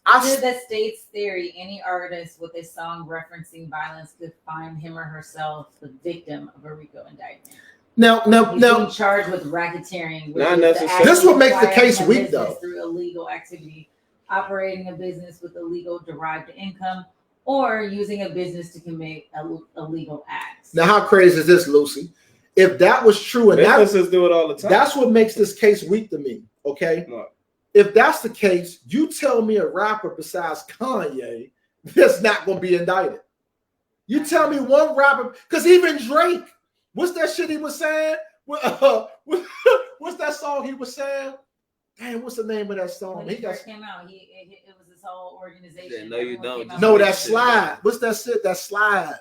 Under the state's theory, any artist with a song referencing violence could find him or herself the victim of a RICO indictment. Now, being charged with racketeering. Not necessarily. This would make the case weak, though. Through illegal activity, operating a business with illegal derived income, or using a business to commit illegal acts. Now, how crazy is this, Lucy? If that was true, and businesses do it all the time, that's what makes this case weak to me. Okay, no. If that's the case, you tell me a rapper besides Kanye that's not going to be indicted. You tell me one rapper, because even Drake. What's that shit he was saying? What's that song he was saying? Damn, what's the name of that song? When he first came out, it was this whole organization. Yeah, no, you don't. No, that Slide. What's that shit? That Slide.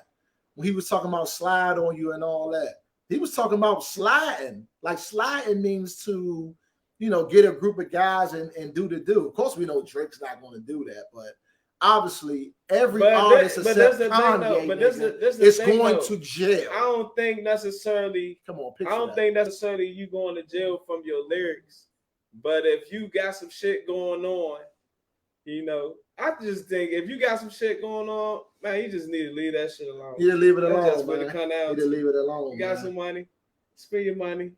When he was talking about slide on you and all that. He was talking about sliding. Like sliding means to, you know, get a group of guys and do the do. Of course, we know Drake's not going to do that, but obviously every artist except Kanye is going to jail. I don't think necessarily. Come on, I don't think necessarily you going to jail from your lyrics, but if you got some shit going on, you know, I just think if you got some shit going on, man, you just need to leave that shit alone. You need to leave it alone. That's what it come out. You need to leave it alone. You got some money, spend your money.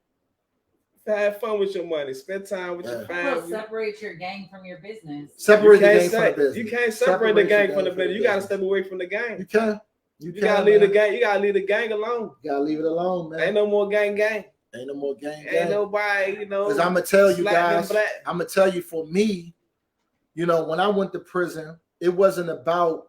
Have fun with your money. Spend time with your family. Separate your gang from your business. Separate the gang from the business. You can't separate the gang from the business. You gotta step away from the gang. You can. You gotta leave the gang. You gotta leave the gang alone. You gotta leave it alone, man. Ain't no more gang. Ain't no more gang. Ain't nobody, you know. Because I'm gonna tell you guys. I'm gonna tell you, for me, you know, when I went to prison, it wasn't about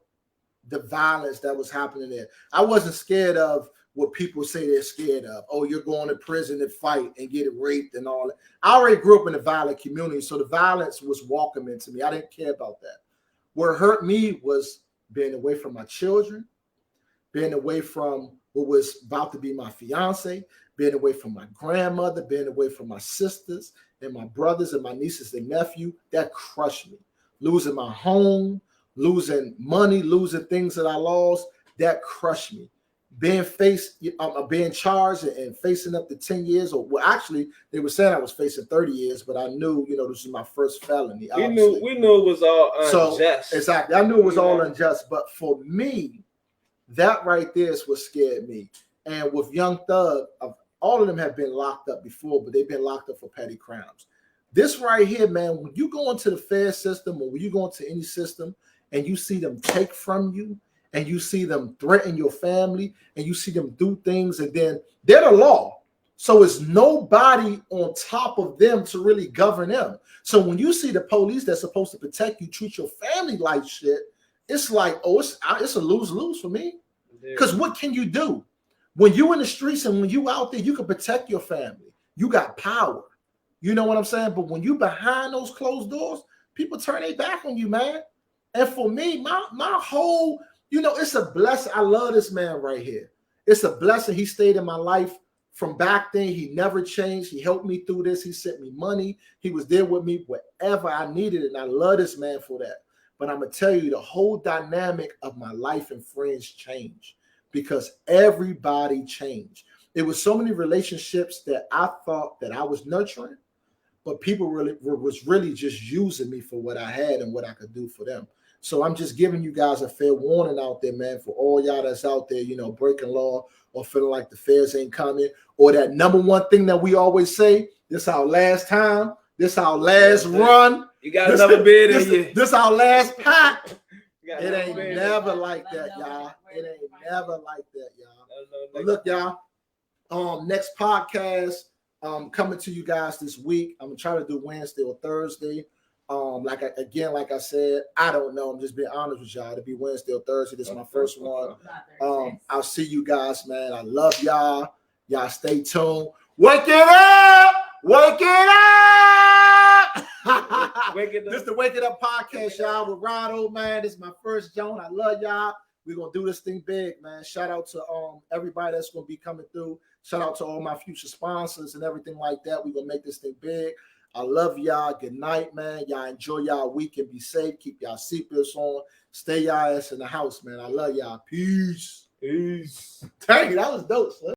the violence that was happening there. I wasn't scared of what people say they're scared of. Oh, you're going to prison and fight and get raped and all that. I already grew up in a violent community, so the violence was welcoming to me. I didn't care about that. What hurt me was being away from my children, being away from what was about to be my fiance, being away from my grandmother, being away from my sisters and my brothers and my nieces and nephew. That crushed me. Losing my home, losing money, losing things that I lost, that crushed me. Being charged and facing up to 10 years, or well, actually, they were saying I was facing 30 years, but I knew, you know, this was my first felony. We knew it was all unjust. So, exactly. I knew it was all unjust, but for me, that right there is what scared me. And with Young Thug, all of them have been locked up before, but they've been locked up for petty crimes. This right here, man, when you go into the fair system or when you go into any system and you see them take from you, and you see them threaten your family, and you see them do things, and then they're the law. So it's nobody on top of them to really govern them. So when you see the police that's supposed to protect you treat your family like shit, it's like, oh, it's a lose-lose for me. Because what can you do? When you in the streets and when you out there, you can protect your family. You got power. You know what I'm saying? But when you behind those closed doors, people turn their back on you, man. And for me, my whole... You know, it's a blessing. I love this man right here. It's a blessing. He stayed in my life from back then. He never changed. He helped me through this. He sent me money. He was there with me wherever I needed it. And I love this man for that. But I'm going to tell you, the whole dynamic of my life and friends changed because everybody changed. There was so many relationships that I thought that I was nurturing, but people was really just using me for what I had and what I could do for them. So I'm just giving you guys a fair warning out there, man, for all y'all that's out there, you know, breaking law or feeling like the feds ain't coming, or that number one thing that we always say, this our last time, this our last run. You got another bid in you. This our last pack. It ain't never like that, y'all. It ain't never like that, y'all. But look, y'all, next podcast coming to you guys this week. I'm gonna try to do Wednesday or Thursday. Like I said, I don't know. I'm just being honest with y'all. It'll be Wednesday or Thursday. This is my first one. I'll see you guys, man. I love y'all. Y'all stay tuned. Wake it up! Wake it up! This is the Wake It Up podcast, y'all, with Roddoe, man. This is my first joint. I love y'all. We're gonna do this thing big, man. Shout out to everybody that's gonna be coming through. Shout out to all my future sponsors and everything like that. We're gonna make this thing big. I love y'all. Good night, man. Y'all enjoy y'all week and be safe. Keep y'all seatbelts on. Stay y'all ass in the house, man. I love y'all. Peace. Peace. Dang, that was dope, Slim.